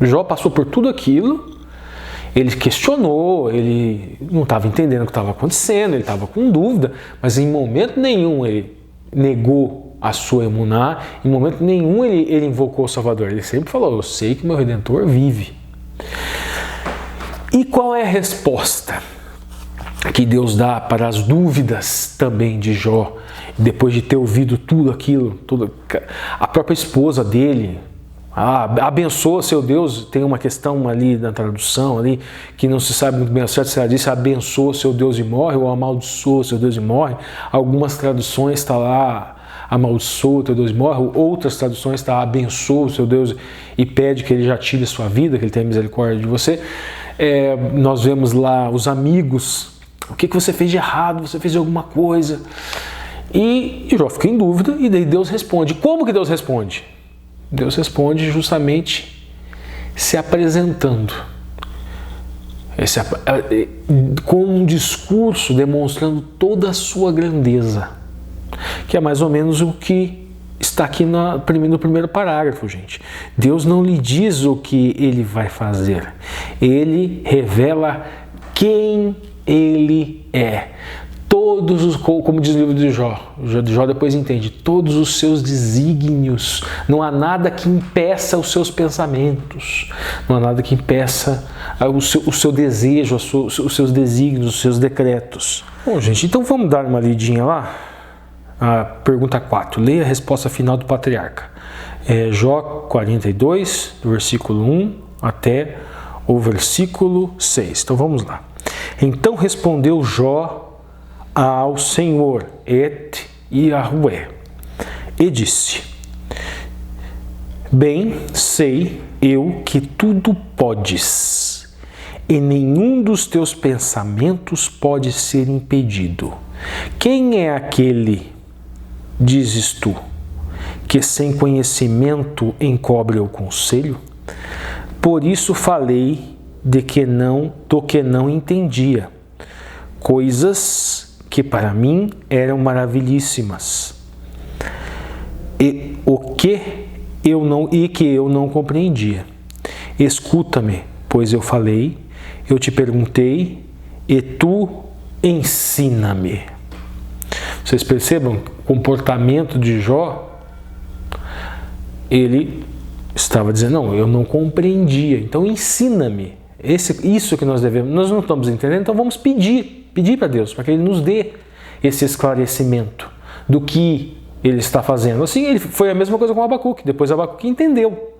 Jó passou por tudo aquilo, ele questionou, ele não estava entendendo o que estava acontecendo, ele estava com dúvida, mas em momento nenhum ele negou a sua emuná, em momento nenhum ele invocou o Salvador, ele sempre falou, eu sei que meu Redentor vive. E qual é a resposta que Deus dá para as dúvidas também de Jó? Depois de ter ouvido tudo aquilo, a própria esposa dele, abençoa seu Deus, tem uma questão ali na tradução, ali, que não se sabe muito bem certo se ela disse abençoa seu Deus e morre, ou amaldiçoa seu Deus e morre. Algumas traduções está lá, amaldiçoa teu Deus e morre, outras traduções está abençoa o seu Deus e pede que ele já tire a sua vida, que ele tenha misericórdia de você. Nós vemos lá os amigos, o que você fez de errado, você fez alguma coisa. E Jó fica em dúvida e daí Deus responde. Como que Deus responde? Deus responde justamente se apresentando, com um discurso demonstrando toda a sua grandeza, Que é mais ou menos o que está aqui no primeiro parágrafo, gente. Deus não lhe diz o que ele vai fazer. Ele revela quem ele é. Todos os, como diz o livro de Jó, Jó depois entende, todos os seus desígnios, não há nada que impeça os seus pensamentos, não há nada que impeça o seu desejo, os seus desígnios, os seus decretos. Bom, gente, então vamos dar uma lidinha lá. A pergunta 4, leia a resposta final do patriarca. Jó 42, do versículo 1 até o versículo 6. Então vamos lá. Então respondeu Jó ao Senhor, Et Yahué, e disse: Bem sei eu que tudo podes, e nenhum dos teus pensamentos pode ser impedido. Quem é aquele, dizes tu, que sem conhecimento encobre o conselho? Por isso falei do que não entendia, coisas que para mim eram maravilhíssimas, e que eu não compreendia. Escuta-me, pois eu falei, eu te perguntei, e tu ensina-me. Vocês percebam o comportamento de Jó? Ele estava dizendo, não, eu não compreendia, então ensina-me. Isso que nós devemos, nós não estamos entendendo, então vamos pedir para Deus, para que Ele nos dê esse esclarecimento do que Ele está fazendo. Assim, foi a mesma coisa com Abacuque, depois Abacuque entendeu.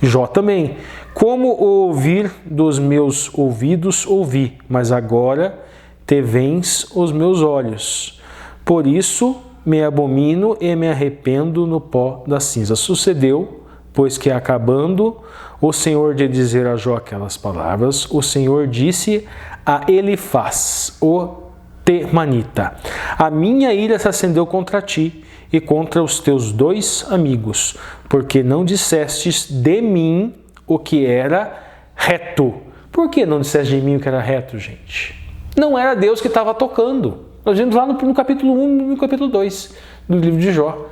Jó também. Como ouvir dos meus ouvidos ouvi, mas agora te vens os meus olhos. Por isso me abomino e me arrependo no pó da cinza. Sucedeu, pois que acabando o Senhor de dizer a Jó aquelas palavras, o Senhor disse a Elifaz, o Temanita: a minha ira se acendeu contra ti e contra os teus 2 amigos, porque não dissestes de mim o que era reto. Por que não disseste de mim o que era reto, gente? Não era Deus que estava tocando. Nós vimos lá no capítulo 1 e no capítulo 2 do livro de Jó.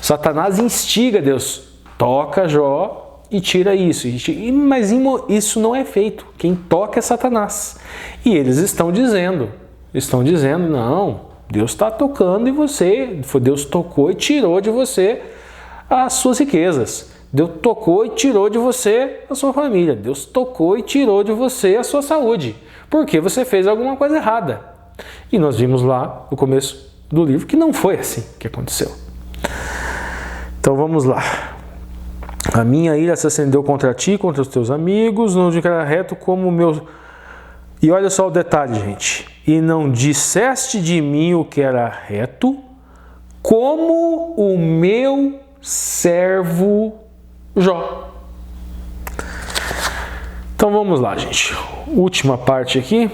Satanás instiga Deus, toca Jó e tira isso. Mas isso não é feito. Quem toca é Satanás. E eles estão dizendo, não, Deus está tocando em Deus tocou e tirou de você as suas riquezas. Deus tocou e tirou de você a sua família. Deus tocou e tirou de você a sua saúde. Porque você fez alguma coisa errada. E nós vimos lá no começo do livro que não foi assim que aconteceu. Então vamos lá. A minha ira se acendeu contra ti, contra os teus amigos, não digo que era reto como o meu... E olha só o detalhe, gente. E não disseste de mim o que era reto, como o meu servo Jó. Então vamos lá, gente. Última parte aqui.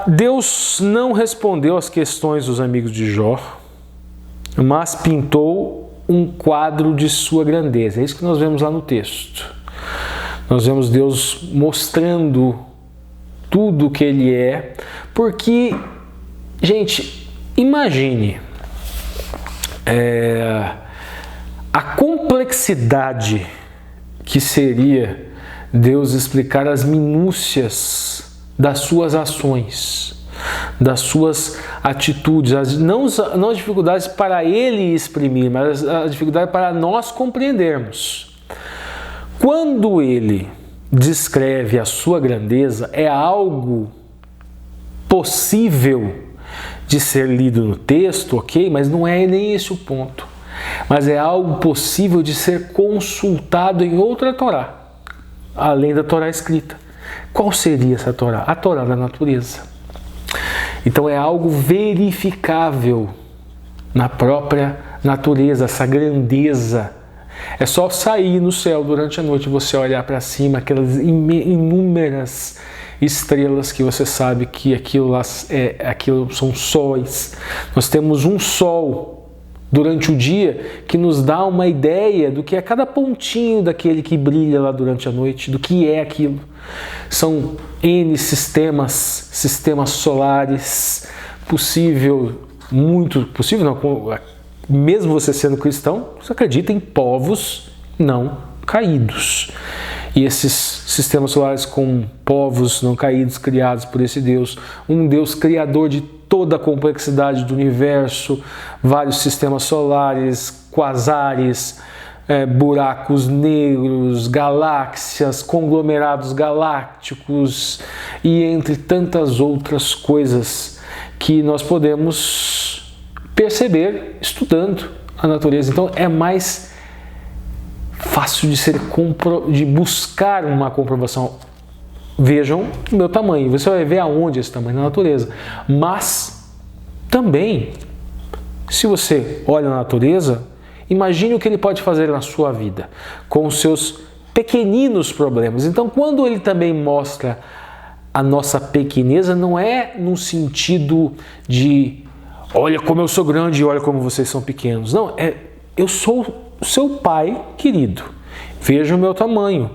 Deus não respondeu às questões dos amigos de Jó, mas pintou um quadro de sua grandeza. É isso que nós vemos lá no texto. Nós vemos Deus mostrando tudo o que Ele é, porque, gente, imagine a complexidade que seria Deus explicar as minúcias das suas ações, das suas atitudes, não as dificuldades para Ele exprimir, mas a dificuldade para nós compreendermos. Quando Ele descreve a sua grandeza, é algo possível de ser lido no texto, ok? Mas não é nem esse o ponto. Mas é algo possível de ser consultado em outra Torá, além da Torá escrita. Qual seria essa Torá? A Torá da natureza. Então é algo verificável na própria natureza, essa grandeza. É só sair no céu durante a noite e você olhar para cima, aquelas inúmeras estrelas que você sabe que aquilo são sóis. Nós temos um sol durante o dia que nos dá uma ideia do que é cada pontinho daquele que brilha lá durante a noite, do que é aquilo. São N sistemas solares, possível, muito possível, não, mesmo você sendo cristão, você acredita em povos não caídos. E esses sistemas solares com povos não caídos criados por esse Deus, um Deus criador de toda a complexidade do universo, vários sistemas solares, quasares, buracos negros, galáxias, conglomerados galácticos e entre tantas outras coisas que nós podemos perceber estudando a natureza. Então é mais fácil de buscar uma comprovação. Vejam o meu tamanho, você vai ver aonde esse tamanho na natureza. Mas também, se você olha na natureza, imagine o que ele pode fazer na sua vida, com os seus pequeninos problemas. Então, quando ele também mostra a nossa pequeneza, não é no sentido de olha como eu sou grande e olha como vocês são pequenos. Não, eu sou o seu pai querido. Veja o meu tamanho.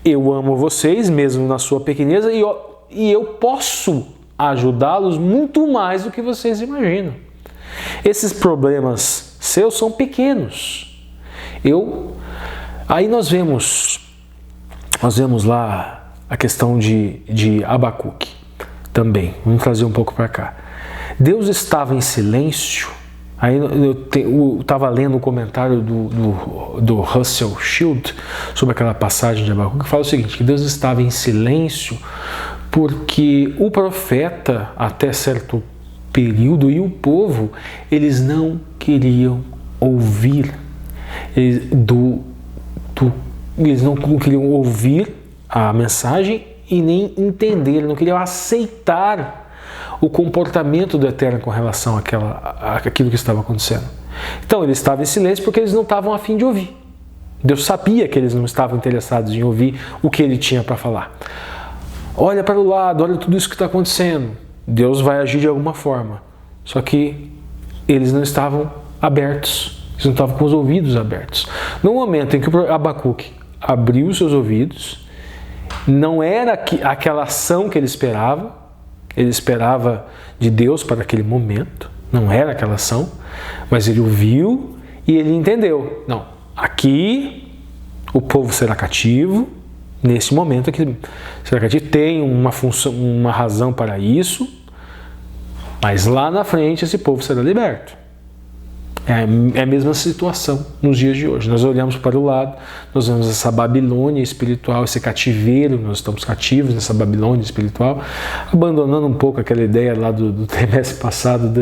Eu amo vocês, mesmo na sua pequeneza, e eu posso ajudá-los muito mais do que vocês imaginam. Esses problemas seus são pequenos. Aí nós vemos lá a questão de Abacuque também. Vamos trazer um pouco para cá. Deus estava em silêncio. Aí eu estava lendo um comentário do Russell Shield sobre aquela passagem de Abacuque que fala o seguinte, que Deus estava em silêncio porque o profeta, até certo período, e o povo, eles não queriam ouvir, eles não queriam ouvir a mensagem e nem entender, não queriam aceitar o comportamento do Eterno com relação àquilo que estava acontecendo. Então ele estava em silêncio porque eles não estavam a fim de ouvir. Deus sabia que eles não estavam interessados em ouvir o que ele tinha para falar. Olha para o lado, olha tudo isso que está acontecendo. Deus vai agir de alguma forma. Só que eles não estavam abertos, eles não estavam com os ouvidos abertos. No momento em que Abacuque abriu os seus ouvidos, não era aquela ação que ele esperava de Deus para aquele momento, não era aquela ação, mas ele ouviu e ele entendeu. Não, aqui o povo será cativo, nesse momento aqui será cativo, tem uma função, uma razão para isso, mas lá na frente esse povo será liberto. É a mesma situação nos dias de hoje. Nós olhamos para o lado, nós vemos essa Babilônia espiritual, esse cativeiro, nós estamos cativos nessa Babilônia espiritual, abandonando um pouco aquela ideia lá do trimestre passado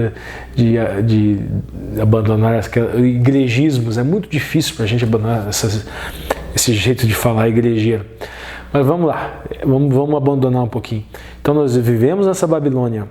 de abandonar igrejismos. É muito difícil para a gente abandonar esse jeito de falar igrejeiro. Mas vamos lá, vamos abandonar um pouquinho. Então nós vivemos nessa Babilônia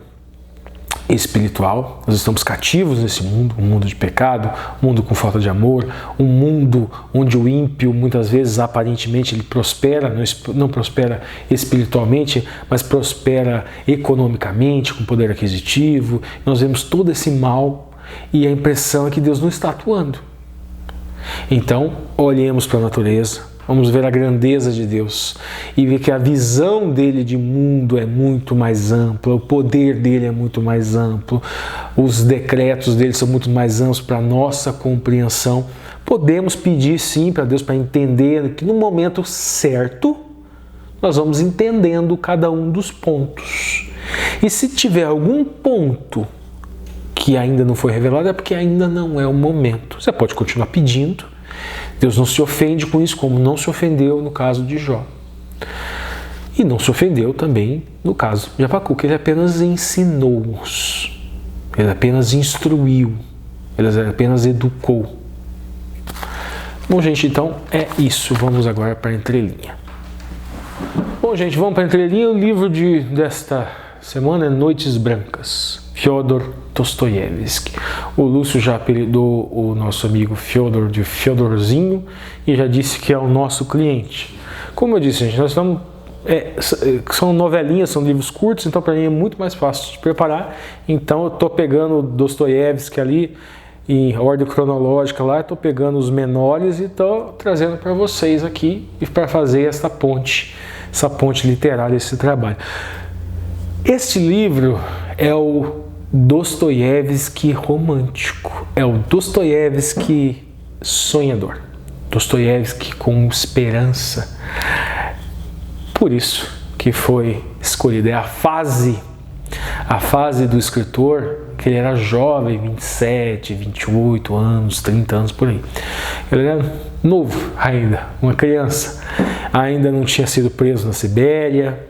espiritual, nós estamos cativos nesse mundo, um mundo de pecado, um mundo com falta de amor, um mundo onde o ímpio muitas vezes aparentemente ele prospera, não prospera espiritualmente, mas prospera economicamente, com poder aquisitivo. Nós vemos todo esse mal e a impressão é que Deus não está atuando. Então, olhemos para a natureza, vamos ver a grandeza de Deus e ver que a visão dele de mundo é muito mais ampla, o poder dele é muito mais amplo, os decretos dele são muito mais amplos para a nossa compreensão. Podemos pedir sim para Deus para entender que no momento certo nós vamos entendendo cada um dos pontos. E se tiver algum ponto que ainda não foi revelado, é porque ainda não é o momento. Você pode continuar pedindo. Deus não se ofende com isso, como não se ofendeu no caso de Jó. E não se ofendeu também no caso de Abacuque. Ele apenas ensinou-os. Ele apenas instruiu. Ele apenas educou. Bom, gente, então é isso. Vamos agora para a entrelinha. Bom, gente, vamos para a entrelinha. O livro desta semana é Noites Brancas, Fyodor Dostoiévski. O Lúcio já apelidou o nosso amigo Fyodor de Fyodorzinho e já disse que é o nosso cliente. Como eu disse, gente, nós estamos... são novelinhas, são livros curtos, então para mim é muito mais fácil de preparar. Então eu estou pegando o Dostoiévski ali em ordem cronológica lá, estou pegando os menores e estou trazendo para vocês aqui e para fazer essa ponte literária, esse trabalho. Este livro é o Dostoiévski romântico, é o Dostoiévski sonhador, Dostoiévski com esperança. Por isso que foi escolhida, é a fase do escritor, que ele era jovem, 27, 28 anos, 30 anos, por aí. Ele era novo ainda, uma criança, ainda não tinha sido preso na Sibéria,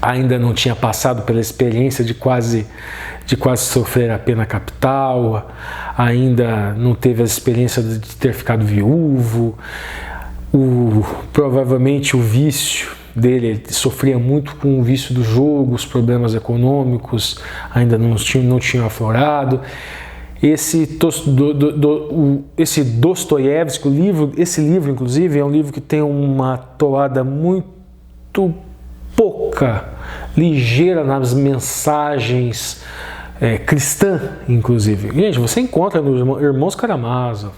ainda não tinha passado pela experiência de quase sofrer a pena capital, ainda não teve a experiência de ter ficado viúvo, provavelmente o vício dele, ele sofria muito com o vício do jogo, os problemas econômicos ainda não tinham aflorado. Esse Dostoiévski, esse livro inclusive é um livro que tem uma toada muito pouca, ligeira nas mensagens cristã, inclusive. Gente, você encontra nos Irmãos Karamazov,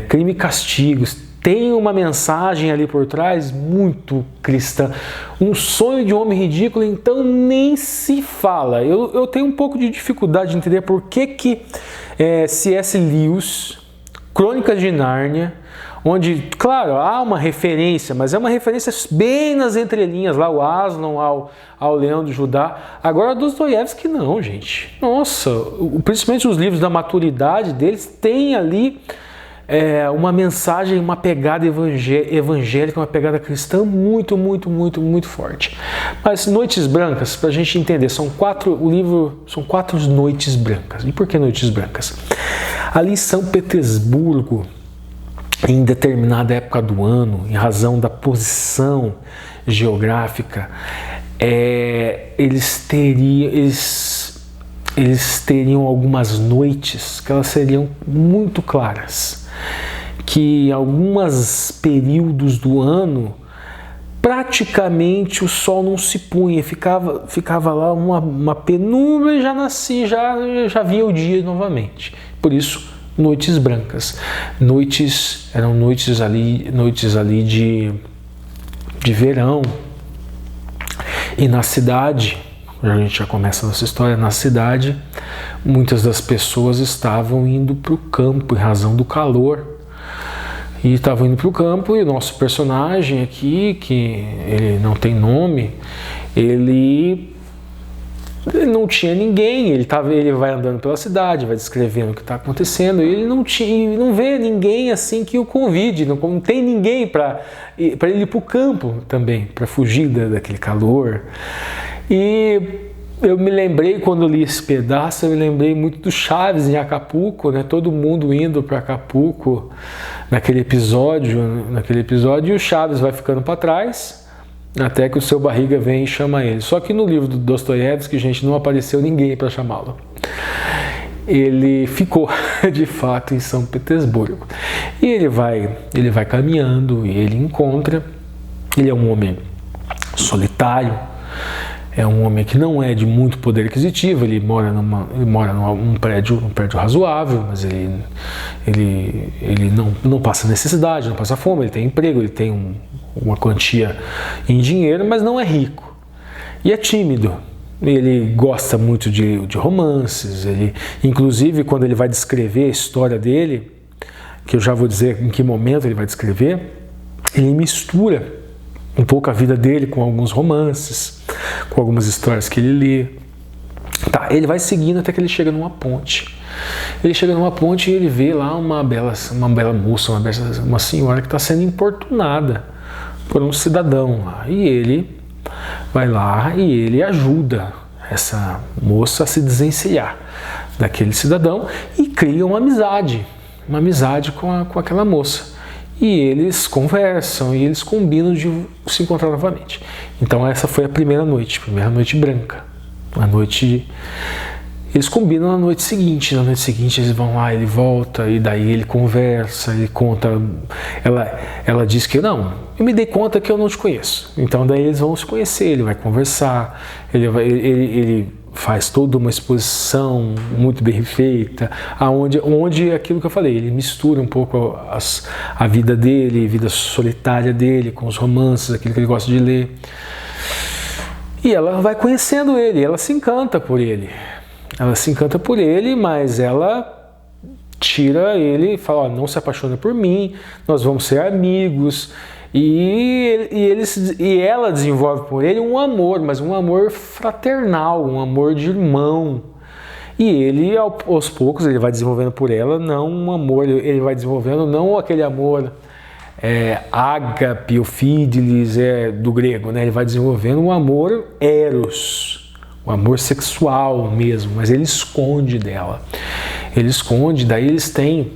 Crime e Castigo, tem uma mensagem ali por trás muito cristã. Um Sonho de um Homem Ridículo, então nem se fala. Eu tenho um pouco de dificuldade de entender por que C.S. Lewis, Crônicas de Nárnia, onde, claro, há uma referência, mas é uma referência bem nas entrelinhas, lá o Aslan ao Leão de Judá. Agora, Dostoiévski não, gente. Nossa, principalmente os livros da maturidade deles têm ali uma mensagem, uma pegada evangélica, uma pegada cristã muito, muito, muito, muito forte. Mas Noites Brancas, para a gente entender, são 4 noites brancas. E por que Noites Brancas? Ali em São Petersburgo, em determinada época do ano, em razão da posição geográfica, eles teriam algumas noites que elas seriam muito claras, que em alguns períodos do ano praticamente o sol não se punha, ficava lá uma penumbra e já via o dia novamente. Por isso, Noites Brancas. Eram noites ali de verão. E na cidade, a gente já começa a nossa história, na cidade, muitas das pessoas estavam indo para o campo em razão do calor. E estavam indo para o campo e o nosso personagem aqui, que ele não tem nome, ele não tinha ninguém, ele vai andando pela cidade, vai descrevendo o que está acontecendo, e ele não vê ninguém assim que o convide, não tem ninguém para ele ir para o campo também, para fugir daquele calor. E eu me lembrei, quando li esse pedaço, eu me lembrei muito do Chaves em Acapulco, né? Todo mundo indo para Acapulco naquele episódio, e o Chaves vai ficando para trás, até que o seu barriga vem e chama ele. Só que no livro do Dostoiévski, gente, não apareceu ninguém para chamá-lo. Ele ficou, de fato, em São Petersburgo. E ele vai caminhando e ele encontra, ele é um homem solitário, é um homem que não é de muito poder aquisitivo, ele mora num prédio razoável, mas ele não passa necessidade, não passa fome, ele tem emprego, ele tem uma quantia em dinheiro, mas não é rico. E é tímido. Ele gosta muito de romances, inclusive quando ele vai descrever a história dele, que eu já vou dizer em que momento ele vai descrever, ele mistura um pouco a vida dele com alguns romances, com algumas histórias que ele lê. Tá, ele vai seguindo até que ele chega numa ponte. Ele chega numa ponte e ele vê lá uma bela moça, uma senhora que está sendo importunada por um cidadão lá. E ele vai lá e ele ajuda essa moça a se desencilhar daquele cidadão e cria uma amizade com aquela moça. E eles conversam e eles combinam de se encontrar novamente. Então essa foi a primeira noite branca. Eles combinam na noite seguinte. Na noite seguinte eles vão lá, ele volta e daí ele conversa, ele conta. Ela diz que não, eu me dei conta que eu não te conheço. Então daí eles vão se conhecer, ele vai conversar, ele faz toda uma exposição muito bem feita, onde aquilo que eu falei, ele mistura um pouco a vida dele, a vida solitária dele, com os romances, aquilo que ele gosta de ler. E ela vai conhecendo ele, ela se encanta por ele. Ela se encanta por ele, mas ela tira ele e fala, ó, não se apaixona por mim, nós vamos ser amigos. E ela desenvolve por ele um amor, mas um amor fraternal, um amor de irmão. E ele, aos poucos, ele vai desenvolvendo por ela não um amor, ele vai desenvolvendo não aquele amor ágape ou fídilis do grego, né? Ele vai desenvolvendo um amor eros, um amor sexual mesmo, mas ele esconde dela. Ele esconde, daí eles têm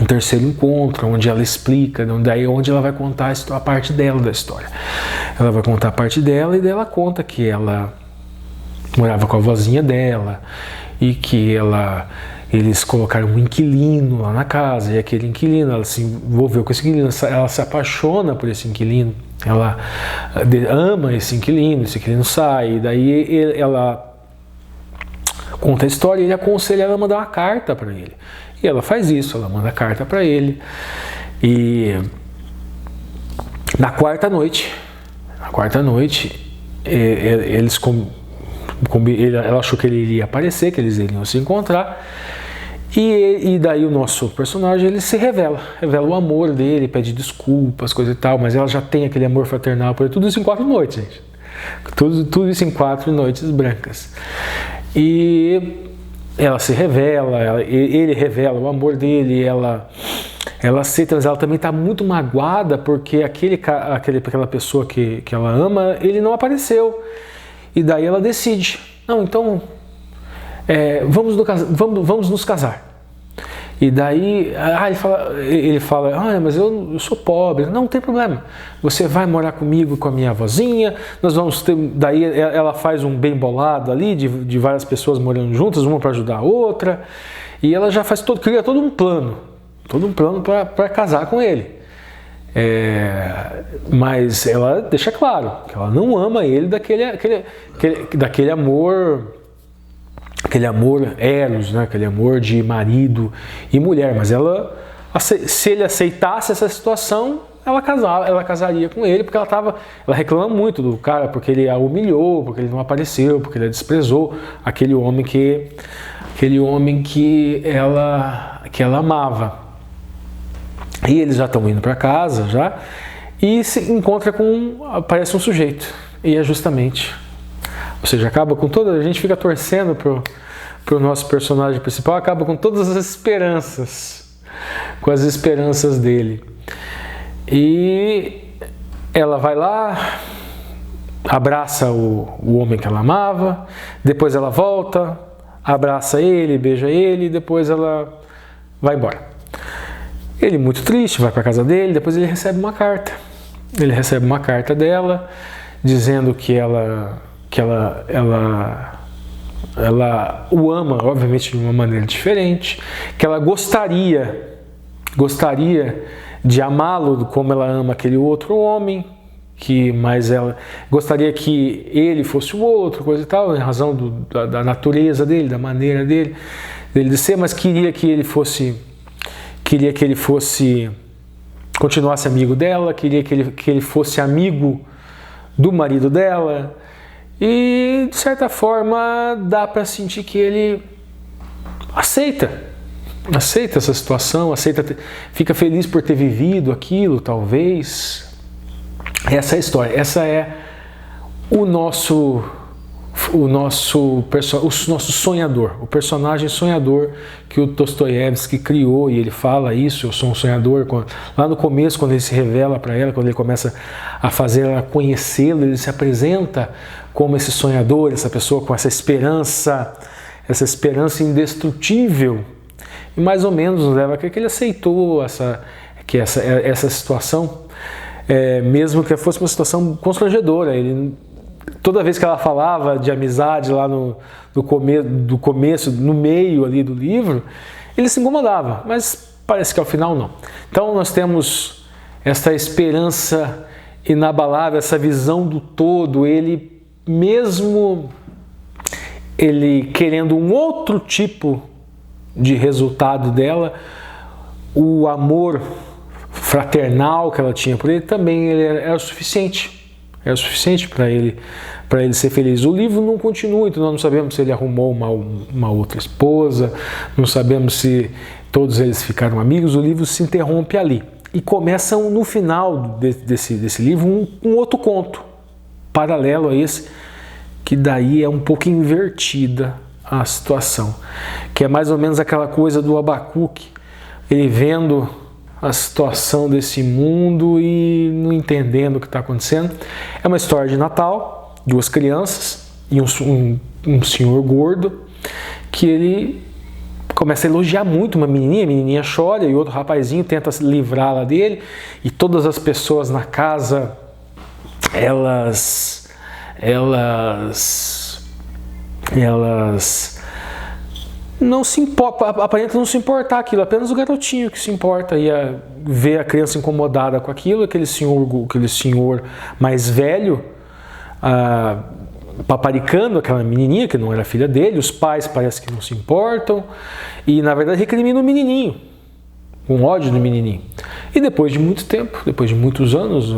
um terceiro encontro, onde ela explica, daí onde ela vai contar a parte dela da história. Ela vai contar a parte dela e daí ela conta que ela morava com a vozinha dela e que eles colocaram um inquilino lá na casa, e aquele inquilino, ela se envolveu com esse inquilino, ela se apaixona por esse inquilino, ela ama esse inquilino sai, e daí ela conta a história e ele aconselha ela a mandar uma carta para ele. E ela faz isso, ela manda a carta para ele. E na quarta noite, ela achou que ele iria aparecer, que eles iriam se encontrar. E daí o nosso personagem, ele se revela o amor dele, pede desculpas, coisa e tal, mas ela já tem aquele amor fraternal por ele. Tudo isso em 4 noites, gente. Tudo isso em 4 noites brancas. E ela se revela, ele revela o amor dele, ela aceita, mas ela também está muito magoada porque aquela pessoa que ela ama, ele não apareceu. E daí ela decide, não, então vamos nos casar. E daí ele fala, mas eu sou pobre. Não tem problema, você vai morar comigo, com a minha vozinha, nós vamos ter... Daí ela faz um bem bolado ali, de várias pessoas morando juntas, uma para ajudar a outra, e ela já cria todo um plano para casar com ele. Mas ela deixa claro que ela não ama ele daquele amor... Aquele amor eros, né? Aquele amor de marido e mulher, mas se ele aceitasse essa situação, ela casaria com ele, porque ela reclama muito do cara, porque ele a humilhou, porque ele não apareceu, porque ele a desprezou, aquele homem que ela amava. E eles já estão indo para casa já, e se encontra aparece um sujeito, e é justamente... Ou seja, acaba com a gente fica torcendo pro nosso personagem principal, acaba com todas as esperanças, com as esperanças dele. E ela vai lá, abraça o homem que ela amava, depois ela volta, abraça ele, beija ele, e depois ela vai embora. Ele, muito triste, vai para casa dele, depois ele recebe uma carta. Ele recebe uma carta dela, dizendo que ela o ama, obviamente de uma maneira diferente, que ela gostaria de amá-lo como ela ama aquele outro homem, mas ela gostaria que ele fosse o outro, coisa e tal, em razão da natureza dele, da maneira dele de ser, mas queria que ele continuasse amigo dela, queria que ele fosse amigo do marido dela. E, de certa forma, dá para sentir que ele aceita essa situação, fica feliz por ter vivido aquilo, talvez. Essa é a história, essa é o nosso sonhador, o personagem sonhador que o Dostoiévski criou, e ele fala isso, eu sou um sonhador. Lá no começo, quando ele se revela para ela, quando ele começa a fazer ela conhecê-lo, ele se apresenta como esse sonhador, essa pessoa com essa esperança indestrutível, e mais ou menos nos leva a crer que ele aceitou essa situação, mesmo que fosse uma situação constrangedora. Toda vez que ela falava de amizade lá do começo, no meio ali do livro, ele se incomodava, mas parece que ao final não. Então nós temos essa esperança inabalável, essa visão do todo, mesmo ele querendo um outro tipo de resultado dela, o amor fraternal que ela tinha por ele também era o suficiente. Era o suficiente para ele ser feliz. O livro não continua, então nós não sabemos se ele arrumou uma outra esposa, não sabemos se todos eles ficaram amigos. O livro se interrompe ali. E começa no final desse livro um outro conto, paralelo a esse, que daí é um pouco invertida a situação. Que é mais ou menos aquela coisa do Abacuque, ele vendo a situação desse mundo e não entendendo o que está acontecendo. É uma história de Natal, 2 crianças e um senhor gordo, que ele começa a elogiar muito uma menininha, a menininha chora e outro rapazinho tenta livrá-la dele, e todas as pessoas na casa, elas não se importa, aparenta não se importar aquilo, apenas o garotinho que se importa e vê a criança incomodada com aquilo, aquele senhor mais velho paparicando aquela menininha que não era filha dele, os pais parece que não se importam e na verdade recrimina o menininho, com ódio do menininho. E depois de muito tempo, depois de muitos anos,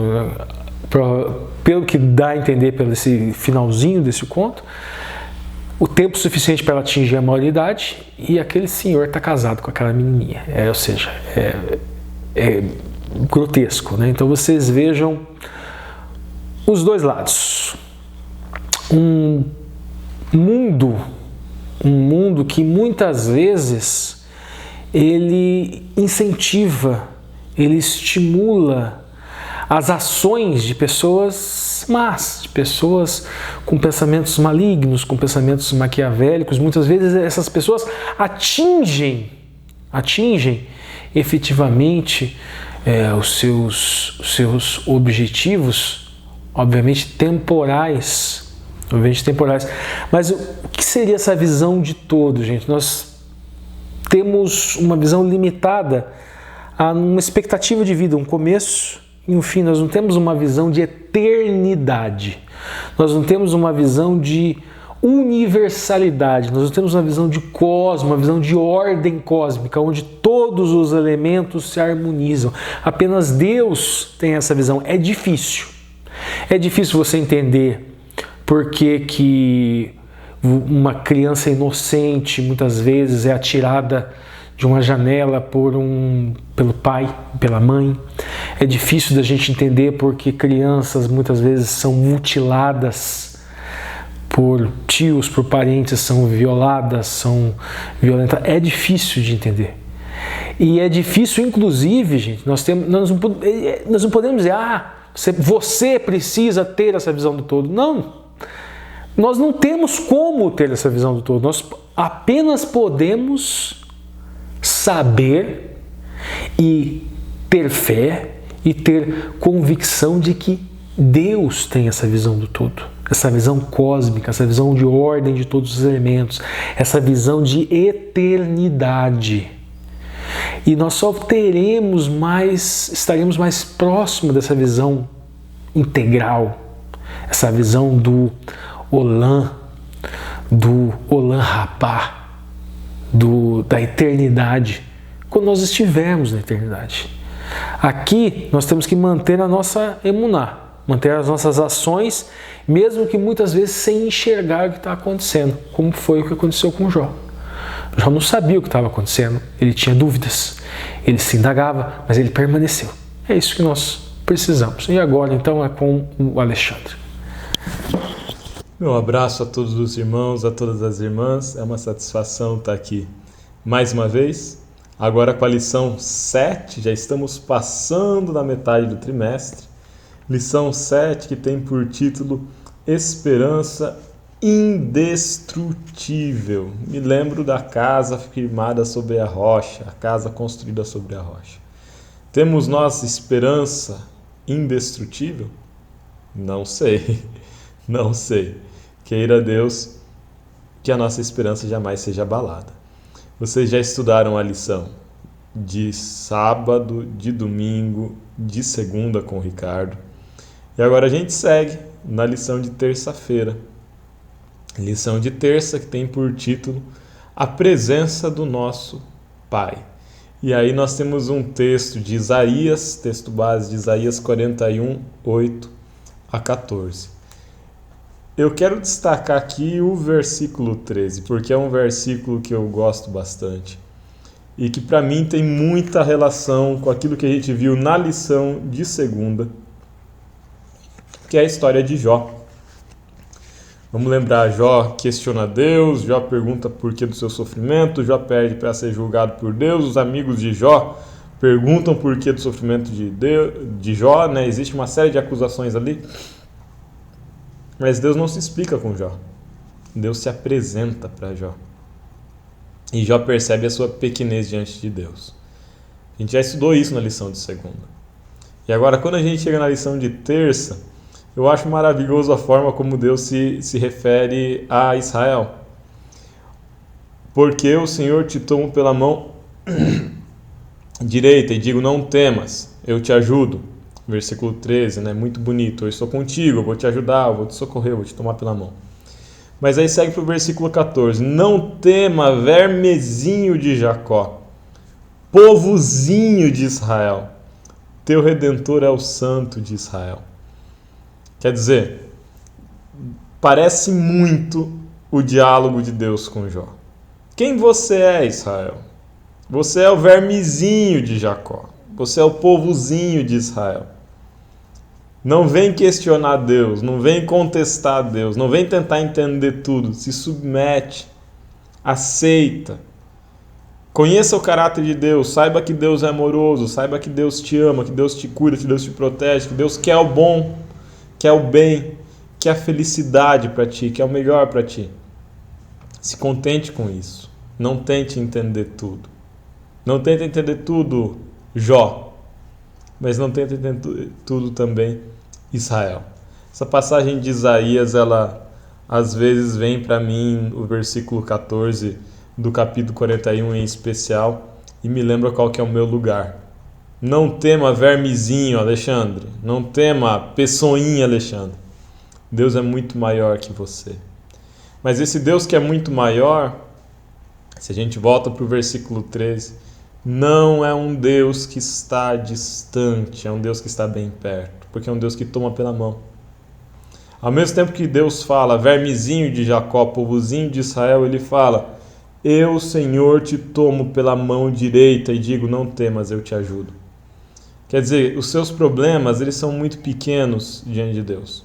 pelo que dá a entender pelo esse finalzinho desse conto, o tempo suficiente para ela atingir a maioridade e aquele senhor está casado com aquela menininha. Ou seja, é grotesco, né? Então vocês vejam os dois lados. Um mundo que muitas vezes ele incentiva, ele estimula as ações de pessoas más, de pessoas com pensamentos malignos, com pensamentos maquiavélicos. Muitas vezes essas pessoas atingem efetivamente os seus objetivos, obviamente temporais. Mas o que seria essa visão de todo, gente? Nós temos uma visão limitada a uma expectativa de vida, um começo e um fim. Nós não temos uma visão de eternidade. Nós não temos uma visão de universalidade. Nós não temos uma visão de cosmos, uma visão de ordem cósmica, onde todos os elementos se harmonizam. Apenas Deus tem essa visão. É difícil. É difícil você entender por que uma criança inocente muitas vezes é atirada de uma janela pelo pai, pela mãe. É difícil da gente entender porque crianças muitas vezes são mutiladas por tios, por parentes, são violadas, são violentas. É difícil de entender. E é difícil, inclusive, gente, nós não podemos dizer, você precisa ter essa visão do todo. Não. Nós não temos como ter essa visão do todo. Nós apenas podemos saber e ter fé e ter convicção de que Deus tem essa visão do todo, essa visão cósmica, essa visão de ordem de todos os elementos, essa visão de eternidade. E nós só estaremos mais próximos dessa visão integral, essa visão do Olam Rabá, da eternidade, quando nós estivermos na eternidade. Aqui nós temos que manter a nossa emuná, manter as nossas ações, mesmo que muitas vezes sem enxergar o que está acontecendo, como foi o que aconteceu com Jó. Jó não sabia o que estava acontecendo, ele tinha dúvidas, ele se indagava, mas ele permaneceu. É isso que nós precisamos. E agora então é com o Alexandre.
Meu abraço a todos os irmãos, a todas as irmãs. É uma satisfação estar aqui mais uma vez. Agora com a lição 7, já estamos passando da metade do trimestre. Lição 7 que tem por título Esperança Indestrutível. Me lembro da casa firmada sobre a rocha, a casa construída sobre a rocha. Temos nós esperança indestrutível? Não sei. Queira Deus que a nossa esperança jamais seja abalada. Vocês já estudaram a lição de sábado, de domingo, de segunda com o Ricardo. E agora a gente segue na lição de terça-feira. Lição de terça que tem por título A Presença do Nosso Pai. E aí nós temos um texto de Isaías, texto base de Isaías 41, 8 a 14. Eu quero destacar aqui o versículo 13, porque é um versículo que eu gosto bastante e que para mim tem muita relação com aquilo que a gente viu na lição de segunda, que é a história de Jó. Vamos lembrar, Jó questiona Deus, Jó pergunta por que do seu sofrimento, Jó pede para ser julgado por Deus, os amigos de Jó perguntam por que do sofrimento de Jó, né? Existe uma série de acusações ali, mas Deus não se explica com Jó. Deus se apresenta para Jó. E Jó percebe a sua pequenez diante de Deus. A gente já estudou isso na lição de segunda. E agora, quando a gente chega na lição de terça, eu acho maravilhoso a forma como Deus se refere a Israel. Porque o Senhor te tomo pela mão direita e digo, não temas, eu te ajudo. Versículo 13, né? Muito bonito. Eu estou contigo, eu vou te ajudar, eu vou te socorrer, eu vou te tomar pela mão. Mas aí segue para o versículo 14. Não tema, vermezinho de Jacó, povozinho de Israel. Teu Redentor é o Santo de Israel. Quer dizer, parece muito o diálogo de Deus com Jó. Quem você é, Israel? Você é o vermezinho de Jacó. Você é o povozinho de Israel. Não vem questionar Deus, não vem contestar Deus, não vem tentar entender tudo. Se submete, aceita. Conheça o caráter de Deus, saiba que Deus é amoroso, saiba que Deus te ama, que Deus te cuida, que Deus te protege, que Deus quer o bom, quer o bem, quer a felicidade para ti, quer o melhor para ti. Se contente com isso. Não tente entender tudo. Não tente entender tudo, Jó. Mas não tente entender tudo também, Israel. Essa passagem de Isaías, ela às vezes vem para mim, o versículo 14 do capítulo 41 em especial, e me lembra qual que é o meu lugar. Não tema vermezinho, Alexandre. Não tema pessoinha, Alexandre. Deus é muito maior que você. Mas esse Deus que é muito maior, se a gente volta para o versículo 13, não é um Deus que está distante, é um Deus que está bem perto, porque é um Deus que toma pela mão. Ao mesmo tempo que Deus fala, vermezinho de Jacó, povozinho de Israel, ele fala, eu, Senhor, te tomo pela mão direita e digo, não temas, eu te ajudo. Quer dizer, os seus problemas, eles são muito pequenos diante de Deus.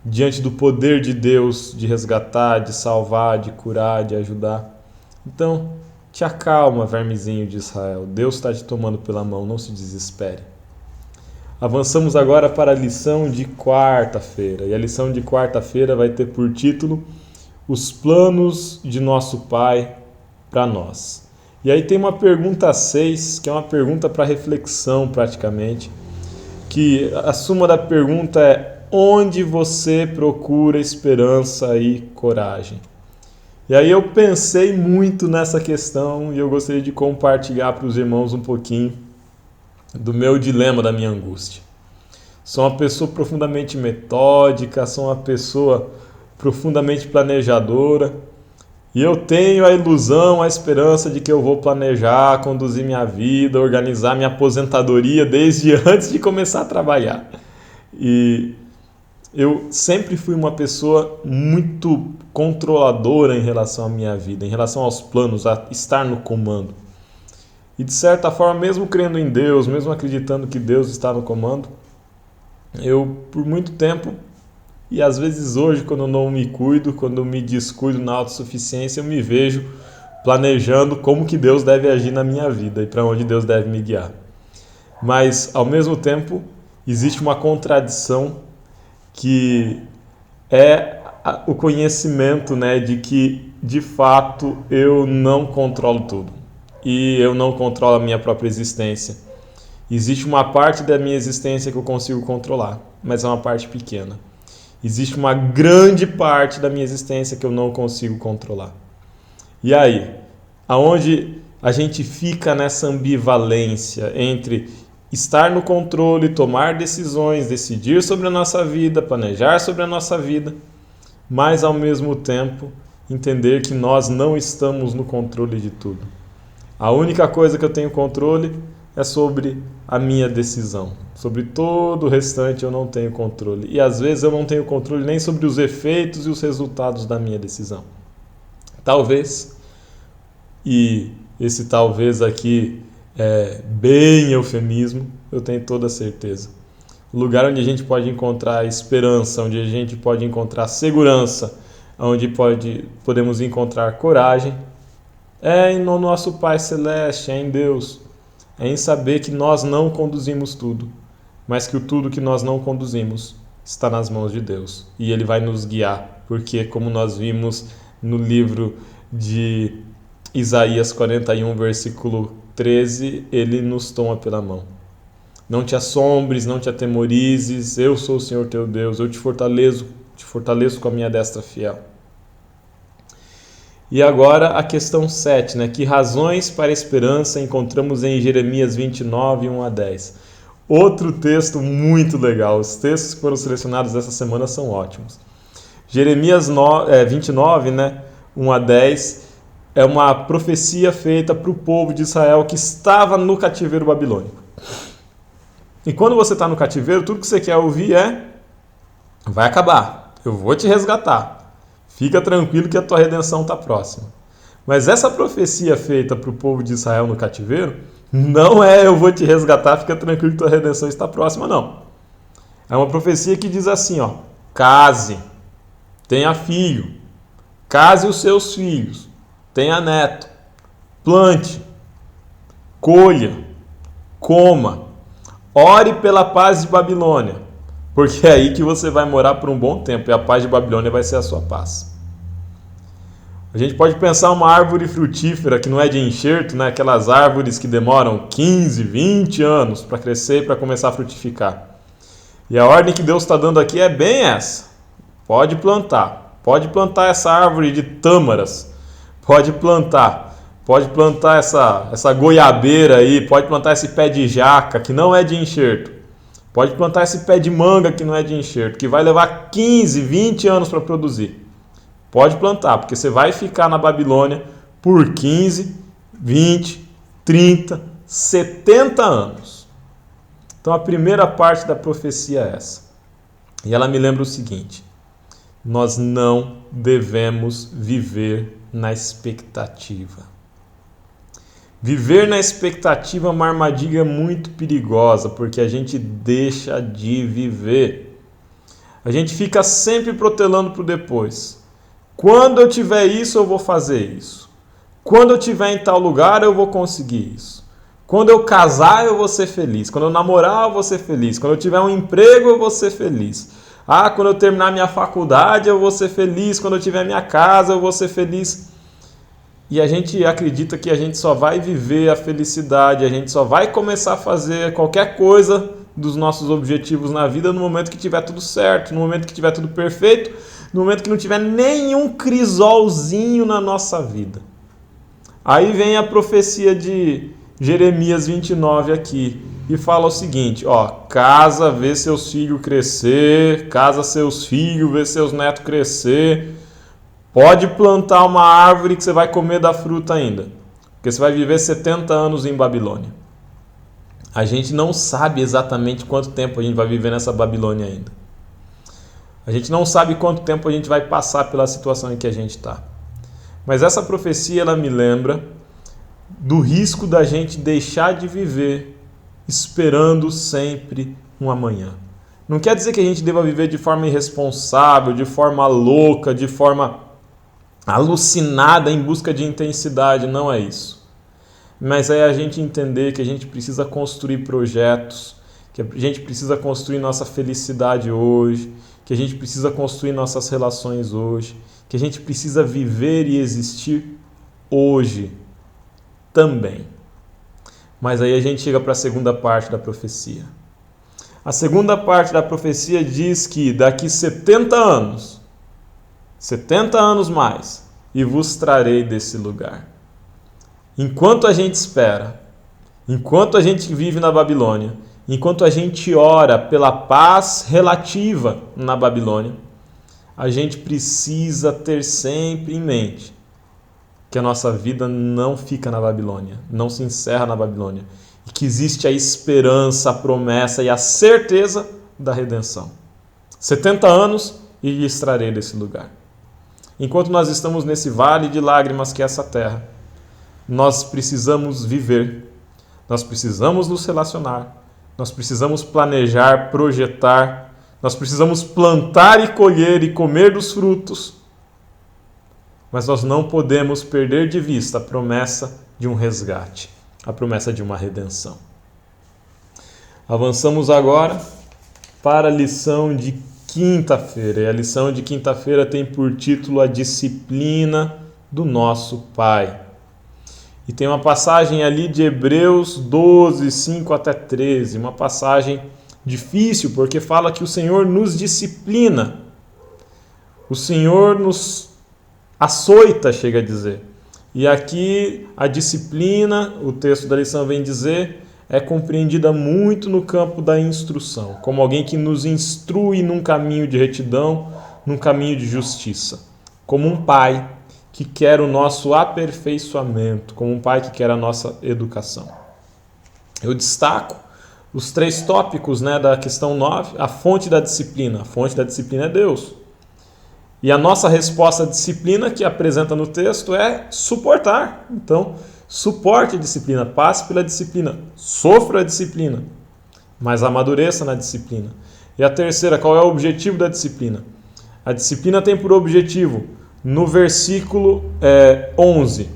Diante do poder de Deus de resgatar, de salvar, de curar, de ajudar. Então, te acalma, vermezinho de Israel. Deus está te tomando pela mão, não se desespere. Avançamos agora para a lição de quarta-feira. E a lição de quarta-feira vai ter por título Os planos de nosso Pai para nós. E aí tem uma pergunta 6, que é uma pergunta para reflexão praticamente, que a suma da pergunta é onde você procura esperança e coragem? E aí eu pensei muito nessa questão e eu gostaria de compartilhar para os irmãos um pouquinho do meu dilema, da minha angústia. Sou uma pessoa profundamente metódica, sou uma pessoa profundamente planejadora, e eu tenho a ilusão, a esperança de que eu vou planejar, conduzir minha vida, organizar minha aposentadoria desde antes de começar a trabalhar. E eu sempre fui uma pessoa muito controladora em relação à minha vida, em relação aos planos, a estar no comando. E de certa forma, mesmo crendo em Deus, mesmo acreditando que Deus está no comando, eu por muito tempo, e às vezes hoje, quando eu não me cuido, quando eu me descuido na autossuficiência, eu me vejo planejando como que Deus deve agir na minha vida e para onde Deus deve me guiar. Mas, ao mesmo tempo, existe uma contradição que é o conhecimento, né, de que, de fato, eu não controlo tudo. E eu não controlo a minha própria existência. Existe uma parte da minha existência que eu consigo controlar, mas é uma parte pequena. Existe uma grande parte da minha existência que eu não consigo controlar. E aí, aonde a gente fica nessa ambivalência entre estar no controle, tomar decisões, decidir sobre a nossa vida, planejar sobre a nossa vida, mas ao mesmo tempo entender que nós não estamos no controle de tudo. A única coisa que eu tenho controle é sobre a minha decisão. Sobre todo o restante eu não tenho controle. E às vezes eu não tenho controle nem sobre os efeitos e os resultados da minha decisão. Talvez, e esse talvez aqui é bem eufemismo, eu tenho toda a certeza. O lugar onde a gente pode encontrar esperança, onde a gente pode encontrar segurança, onde podemos encontrar coragem, é no nosso Pai Celeste, é em Deus. É em saber que nós não conduzimos tudo, mas que o tudo que nós não conduzimos está nas mãos de Deus. E Ele vai nos guiar, porque como nós vimos no livro de Isaías 41, versículo 13, Ele nos toma pela mão. Não te assombres, não te atemorizes, eu sou o Senhor teu Deus, eu te fortaleço com a minha destra fiel. E agora a questão 7, né? Que razões para a esperança encontramos em Jeremias 29, 1 a 10. Outro texto muito legal, os textos que foram selecionados essa semana são ótimos. Jeremias 29, né? 1 a 10, é uma profecia feita para o povo de Israel que estava no cativeiro babilônico. E quando você está no cativeiro, tudo que você quer ouvir é: vai acabar, eu vou te resgatar. Fica tranquilo que a tua redenção está próxima. Mas essa profecia feita para o povo de Israel no cativeiro não é: eu vou te resgatar, fica tranquilo que tua redenção está próxima, não. É uma profecia que diz assim, ó: case, tenha filho, case os seus filhos, tenha neto, plante, colha, coma, ore pela paz de Babilônia, porque é aí que você vai morar por um bom tempo e a paz de Babilônia vai ser a sua paz. A gente pode pensar uma árvore frutífera que não é de enxerto, né? Aquelas árvores que demoram 15, 20 anos para crescer e para começar a frutificar. E a ordem que Deus está dando aqui é bem essa: pode plantar essa árvore de tâmaras, pode plantar essa goiabeira aí, pode plantar esse pé de jaca que não é de enxerto, pode plantar esse pé de manga que não é de enxerto, que vai levar 15, 20 anos para produzir. Pode plantar, porque você vai ficar na Babilônia por 15, 20, 30, 70 anos. Então a primeira parte da profecia é essa. E ela me lembra o seguinte: nós não devemos viver na expectativa. Viver na expectativa é uma armadilha muito perigosa, porque a gente deixa de viver. A gente fica sempre protelando para o depois. Quando eu tiver isso, eu vou fazer isso. Quando eu tiver em tal lugar, eu vou conseguir isso. Quando eu casar, eu vou ser feliz. Quando eu namorar, eu vou ser feliz. Quando eu tiver um emprego, eu vou ser feliz. Quando eu terminar minha faculdade, eu vou ser feliz. Quando eu tiver minha casa, eu vou ser feliz. E a gente acredita que a gente só vai viver a felicidade, a gente só vai começar a fazer qualquer coisa dos nossos objetivos na vida no momento que tiver tudo certo, no momento que tiver tudo perfeito, no momento que não tiver nenhum crisolzinho na nossa vida. Aí vem a profecia de Jeremias 29 aqui e fala o seguinte: casa, vê seus filhos crescer, casa seus filhos, vê seus netos crescer. Pode plantar uma árvore que você vai comer da fruta ainda, porque você vai viver 70 anos em Babilônia. A gente não sabe exatamente quanto tempo a gente vai viver nessa Babilônia ainda. A gente não sabe quanto tempo a gente vai passar pela situação em que a gente está. Mas essa profecia, ela me lembra do risco da gente deixar de viver esperando sempre um amanhã. Não quer dizer que a gente deva viver de forma irresponsável, de forma louca, de forma alucinada em busca de intensidade, não é isso. Mas é a gente entender que a gente precisa construir projetos, que a gente precisa construir nossa felicidade hoje, que a gente precisa construir nossas relações hoje, que a gente precisa viver e existir hoje também. Mas aí a gente chega para a segunda parte da profecia. A segunda parte da profecia diz que daqui 70 anos mais, e vos trarei desse lugar. Enquanto a gente espera, enquanto a gente vive na Babilônia, enquanto a gente ora pela paz relativa na Babilônia, a gente precisa ter sempre em mente que a nossa vida não fica na Babilônia, não se encerra na Babilônia, e que existe a esperança, a promessa e a certeza da redenção. 70 anos e lhe extrarei desse lugar. Enquanto nós estamos nesse vale de lágrimas que é essa terra, nós precisamos viver, nós precisamos nos relacionar, nós precisamos planejar, projetar, nós precisamos plantar e colher e comer dos frutos, mas nós não podemos perder de vista a promessa de um resgate, a promessa de uma redenção. Avançamos agora para a lição de quinta-feira. E a lição de quinta-feira tem por título a disciplina do nosso Pai. E tem uma passagem ali de Hebreus 12, 5 até 13, uma passagem difícil, porque fala que o Senhor nos disciplina. O Senhor nos açoita, chega a dizer. E aqui a disciplina, o texto da lição vem dizer, é compreendida muito no campo da instrução, como alguém que nos instrui num caminho de retidão, num caminho de justiça, como um pai que quer o nosso aperfeiçoamento, como um pai que quer a nossa educação. Eu destaco os 3 tópicos, da questão 9, a fonte da disciplina. A fonte da disciplina é Deus. E a nossa resposta à disciplina que apresenta no texto é suportar. Então, suporte a disciplina, passe pela disciplina, sofra a disciplina, mas amadureça na disciplina. E a terceira, qual é o objetivo da disciplina? A disciplina tem por objetivo, no versículo 11,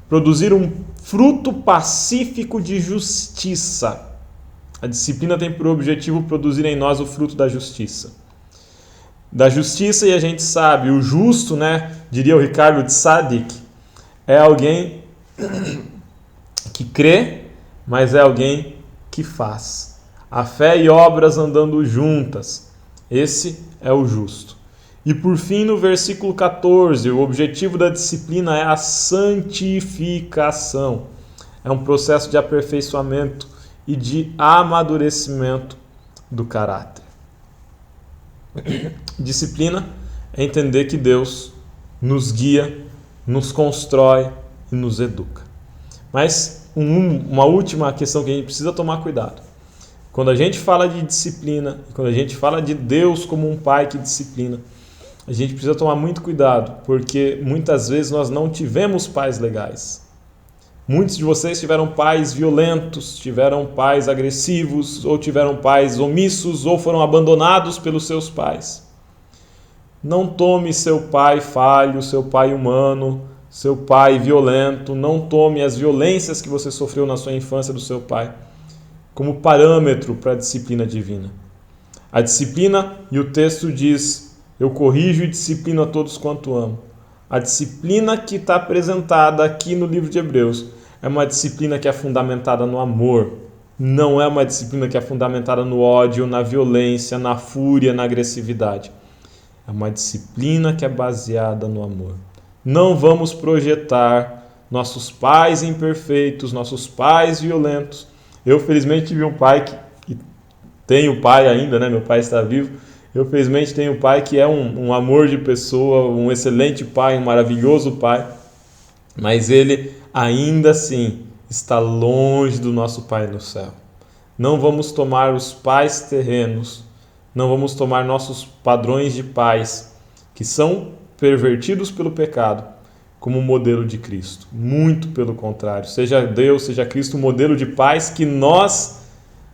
produzir um fruto pacífico de justiça. A disciplina tem por objetivo produzir em nós o fruto da justiça. Da justiça, e a gente sabe, o justo, diria o Ricardo Tzadik, é alguém que crê, mas é alguém que faz. A fé e obras andando juntas. Esse é o justo. E por fim, no versículo 14, o objetivo da disciplina é a santificação. É um processo de aperfeiçoamento e de amadurecimento do caráter. Disciplina é entender que Deus nos guia, nos constrói e nos educa. Mas uma última questão que a gente precisa tomar cuidado. Quando a gente fala de disciplina, quando a gente fala de Deus como um pai que disciplina, a gente precisa tomar muito cuidado, porque muitas vezes nós não tivemos pais legais. Muitos de vocês tiveram pais violentos, tiveram pais agressivos, ou tiveram pais omissos, ou foram abandonados pelos seus pais. Não tome seu pai falho, seu pai humano, seu pai violento, não tome as violências que você sofreu na sua infância do seu pai como parâmetro para a disciplina divina. A disciplina, e o texto diz, eu corrijo e disciplino a todos quanto amo. A disciplina que está apresentada aqui no livro de Hebreus é uma disciplina que é fundamentada no amor. Não é uma disciplina que é fundamentada no ódio, na violência, na fúria, na agressividade. É uma disciplina que é baseada no amor. Não vamos projetar nossos pais imperfeitos, nossos pais violentos. Eu, felizmente, tive um pai que tenho pai ainda, meu pai está vivo. Eu, felizmente, tenho um pai que é um amor de pessoa, um excelente pai, um maravilhoso pai. Mas ele, ainda assim, está longe do nosso Pai no céu. Não vamos tomar os pais terrenos, não vamos tomar nossos padrões de pais, que são pervertidos pelo pecado, como modelo de Cristo. Muito pelo contrário. Seja Deus, seja Cristo o modelo de pais que nós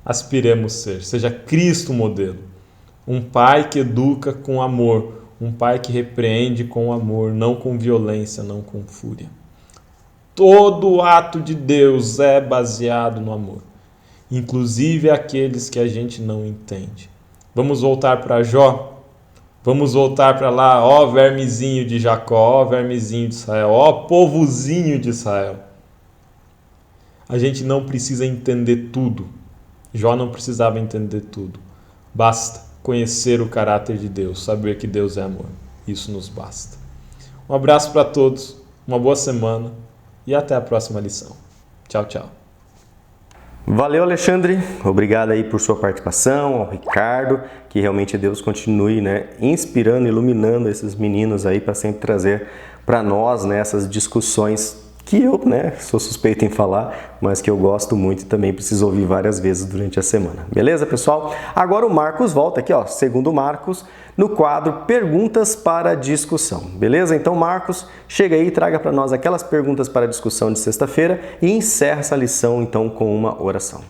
aspiremos ser. Seja Cristo o modelo. Um pai que educa com amor. Um pai que repreende com amor, não com violência, não com fúria. Todo ato de Deus é baseado no amor. Inclusive aqueles que a gente não entende. Vamos voltar para Jó? Vamos voltar para lá, ó vermezinho de Jacó, ó vermezinho de Israel, ó povozinho de Israel. A gente não precisa entender tudo. Jó não precisava entender tudo. Basta conhecer o caráter de Deus, saber que Deus é amor. Isso nos basta. Um abraço para todos, uma boa semana e até a próxima lição. Tchau, tchau.
Valeu, Alexandre. Obrigado aí por sua participação, ao Ricardo, que realmente Deus continue, inspirando, iluminando esses meninos aí para sempre trazer para nós, essas discussões que eu, sou suspeito em falar, mas que eu gosto muito e também preciso ouvir várias vezes durante a semana. Beleza, pessoal? Agora o Marcos volta aqui, segundo Marcos, no quadro Perguntas para Discussão. Beleza? Então, Marcos, chega aí e traga para nós aquelas perguntas para discussão de sexta-feira e encerra essa lição, então, com uma oração.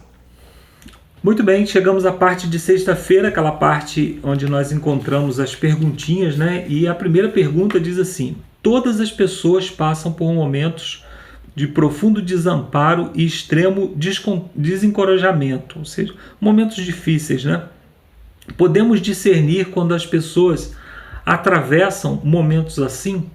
Muito bem, chegamos à parte de sexta-feira, aquela parte onde nós encontramos as perguntinhas, E a primeira pergunta diz assim: todas as pessoas passam por momentos de profundo desamparo e extremo desencorajamento, ou seja, momentos difíceis, Podemos discernir quando as pessoas atravessam momentos assim?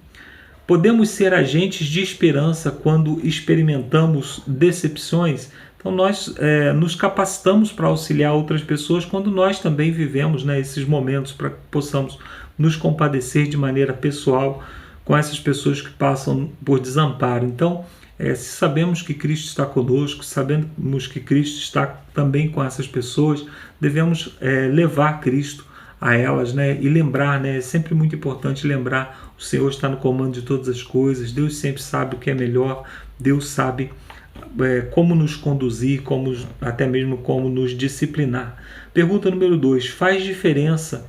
Podemos ser agentes de esperança quando experimentamos decepções? Então nós nos capacitamos para auxiliar outras pessoas quando nós também vivemos esses momentos, para que possamos nos compadecer de maneira pessoal com essas pessoas que passam por desamparo. Então, se sabemos que Cristo está conosco, sabemos que Cristo está também com essas pessoas, devemos levar Cristo a elas, e lembrar, é sempre muito importante lembrar: o Senhor está no comando de todas as coisas, Deus sempre sabe o que é melhor, Deus sabe como nos conduzir, até mesmo como nos disciplinar. Pergunta número 2: faz diferença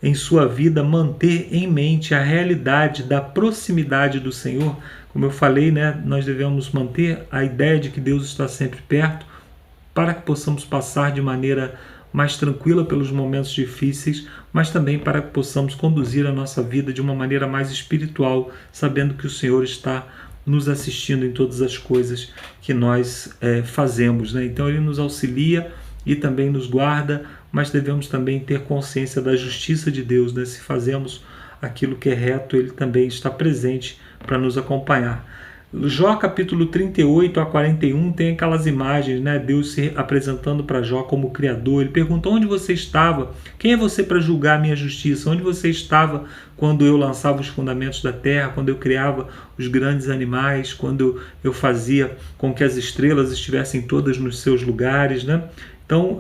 em sua vida manter em mente a realidade da proximidade do Senhor? Como eu falei, nós devemos manter a ideia de que Deus está sempre perto, para que possamos passar de maneira mais tranquila pelos momentos difíceis, mas também para que possamos conduzir a nossa vida de uma maneira mais espiritual, sabendo que o Senhor está nos assistindo em todas as coisas que nós fazemos. Então Ele nos auxilia e também nos guarda, mas devemos também ter consciência da justiça de Deus. Se fazemos aquilo que é reto, Ele também está presente para nos acompanhar. Jó capítulo 38 a 41 tem aquelas imagens, Deus se apresentando para Jó como Criador. Ele pergunta: onde você estava? Quem é você para julgar a minha justiça? Onde você estava quando eu lançava os fundamentos da terra, quando eu criava os grandes animais, quando eu fazia com que as estrelas estivessem todas nos seus lugares, Então,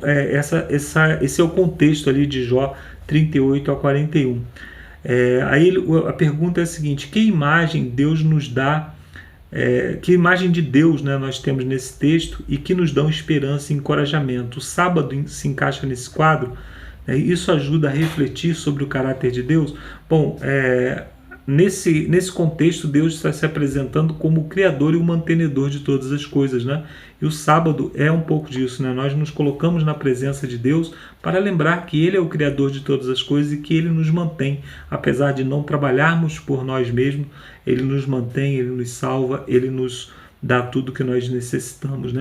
esse é o contexto ali de Jó 38 a 41. Aí a pergunta é a seguinte: que imagem Deus nos dá, que imagem de Deus nós temos nesse texto e que nos dão esperança e encorajamento? O sábado se encaixa nesse quadro? Isso ajuda a refletir sobre o caráter de Deus? Bom, nesse contexto, Deus está se apresentando como o Criador e o mantenedor de todas as coisas, E o sábado é um pouco disso, Nós nos colocamos na presença de Deus para lembrar que Ele é o Criador de todas as coisas e que Ele nos mantém, apesar de não trabalharmos por nós mesmos. Ele nos mantém, Ele nos salva, Ele nos dá tudo que nós necessitamos,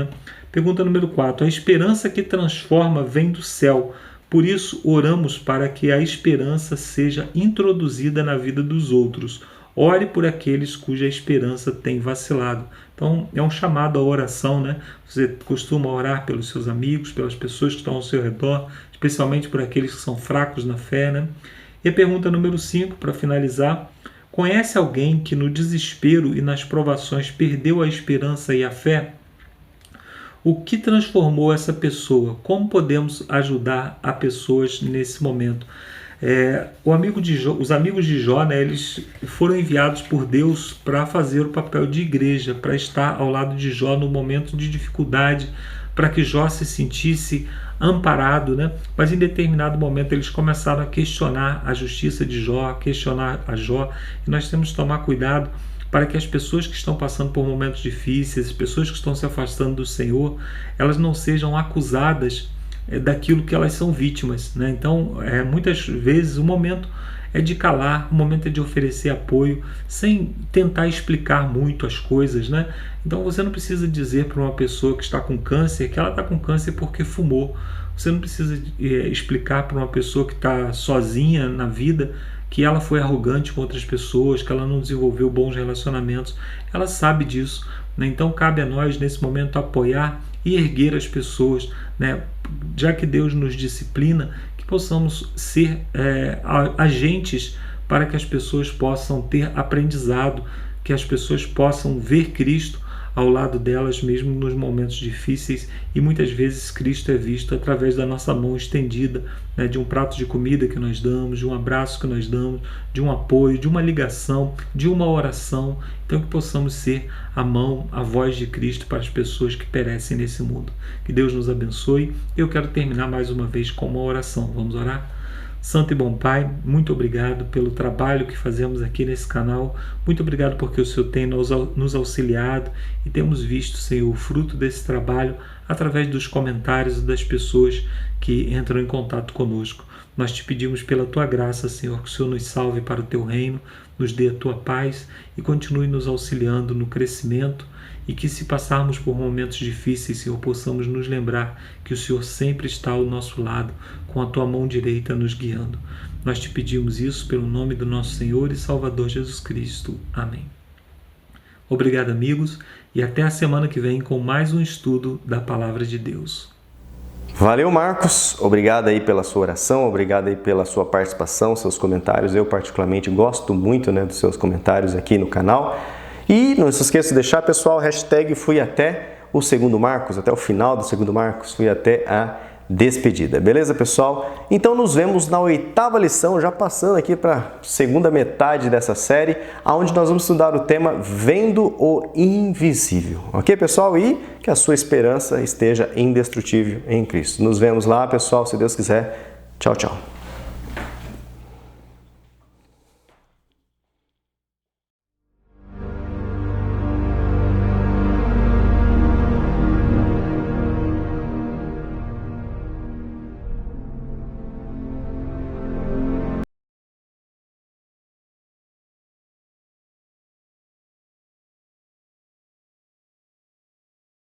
Pergunta número 4: a esperança que transforma vem do céu. Por isso, oramos para que a esperança seja introduzida na vida dos outros. Ore por aqueles cuja esperança tem vacilado. Então, é um chamado à oração, Você costuma orar pelos seus amigos, pelas pessoas que estão ao seu redor, especialmente por aqueles que são fracos na fé, E a pergunta número 5, para finalizar: conhece alguém que no desespero e nas provações perdeu a esperança e a fé? O que transformou essa pessoa? Como podemos ajudar a pessoas nesse momento? Os amigos de Jó, eles foram enviados por Deus para fazer o papel de igreja, para estar ao lado de Jó no momento de dificuldade, para que Jó se sentisse amparado, Mas em determinado momento eles começaram a questionar a justiça de Jó, a questionar a Jó, e nós temos que tomar cuidado para que as pessoas que estão passando por momentos difíceis, as pessoas que estão se afastando do Senhor, elas não sejam acusadas daquilo que elas são vítimas, Então, muitas vezes o momento é de calar, o momento é de oferecer apoio, sem tentar explicar muito as coisas, Então você não precisa dizer para uma pessoa que está com câncer que ela está com câncer porque fumou. Você não precisa explicar para uma pessoa que está sozinha na vida que ela foi arrogante com outras pessoas, que ela não desenvolveu bons relacionamentos. Ela sabe disso, Então cabe a nós nesse momento apoiar e erguer as pessoas, Já que Deus nos disciplina, que possamos ser agentes para que as pessoas possam ter aprendizado, que as pessoas possam ver Cristo ao lado delas mesmo nos momentos difíceis, e muitas vezes Cristo é visto através da nossa mão estendida, né, de um prato de comida que nós damos, de um abraço que nós damos, de um apoio, de uma ligação, de uma oração. Então que possamos ser a mão, a voz de Cristo para as pessoas que perecem nesse mundo. Que Deus nos abençoe. Eu quero terminar mais uma vez com uma oração. Vamos orar? Santo e bom Pai, muito obrigado pelo trabalho que fazemos aqui nesse canal. Muito obrigado porque o Senhor tem nos auxiliado e temos visto, Senhor, o fruto desse trabalho através dos comentários das pessoas que entram em contato conosco. Nós te pedimos pela Tua graça, Senhor, que o Senhor nos salve para o Teu reino, nos dê a Tua paz e continue nos auxiliando no crescimento, e que se passarmos por momentos difíceis, Senhor, possamos nos lembrar que o Senhor sempre está ao nosso lado, com a Tua mão direita nos guiando. Nós te pedimos isso pelo nome do nosso Senhor e Salvador Jesus Cristo. Amém. Obrigado, amigos, e até a semana que vem com mais um estudo da Palavra de Deus.
Valeu, Marcos. Obrigado aí pela sua oração, obrigado aí pela sua participação, seus comentários. Eu particularmente gosto muito, dos seus comentários aqui no canal. E não se esqueça de deixar, pessoal, hashtag fui até o segundo Marcos, até o final do segundo Marcos, fui até a despedida. Beleza, pessoal? Então nos vemos na 8ª lição, já passando aqui para a segunda metade dessa série, onde nós vamos estudar o tema Vendo o Invisível. Ok, pessoal? E que a sua esperança esteja indestrutível em Cristo. Nos vemos lá, pessoal, se Deus quiser. Tchau, tchau.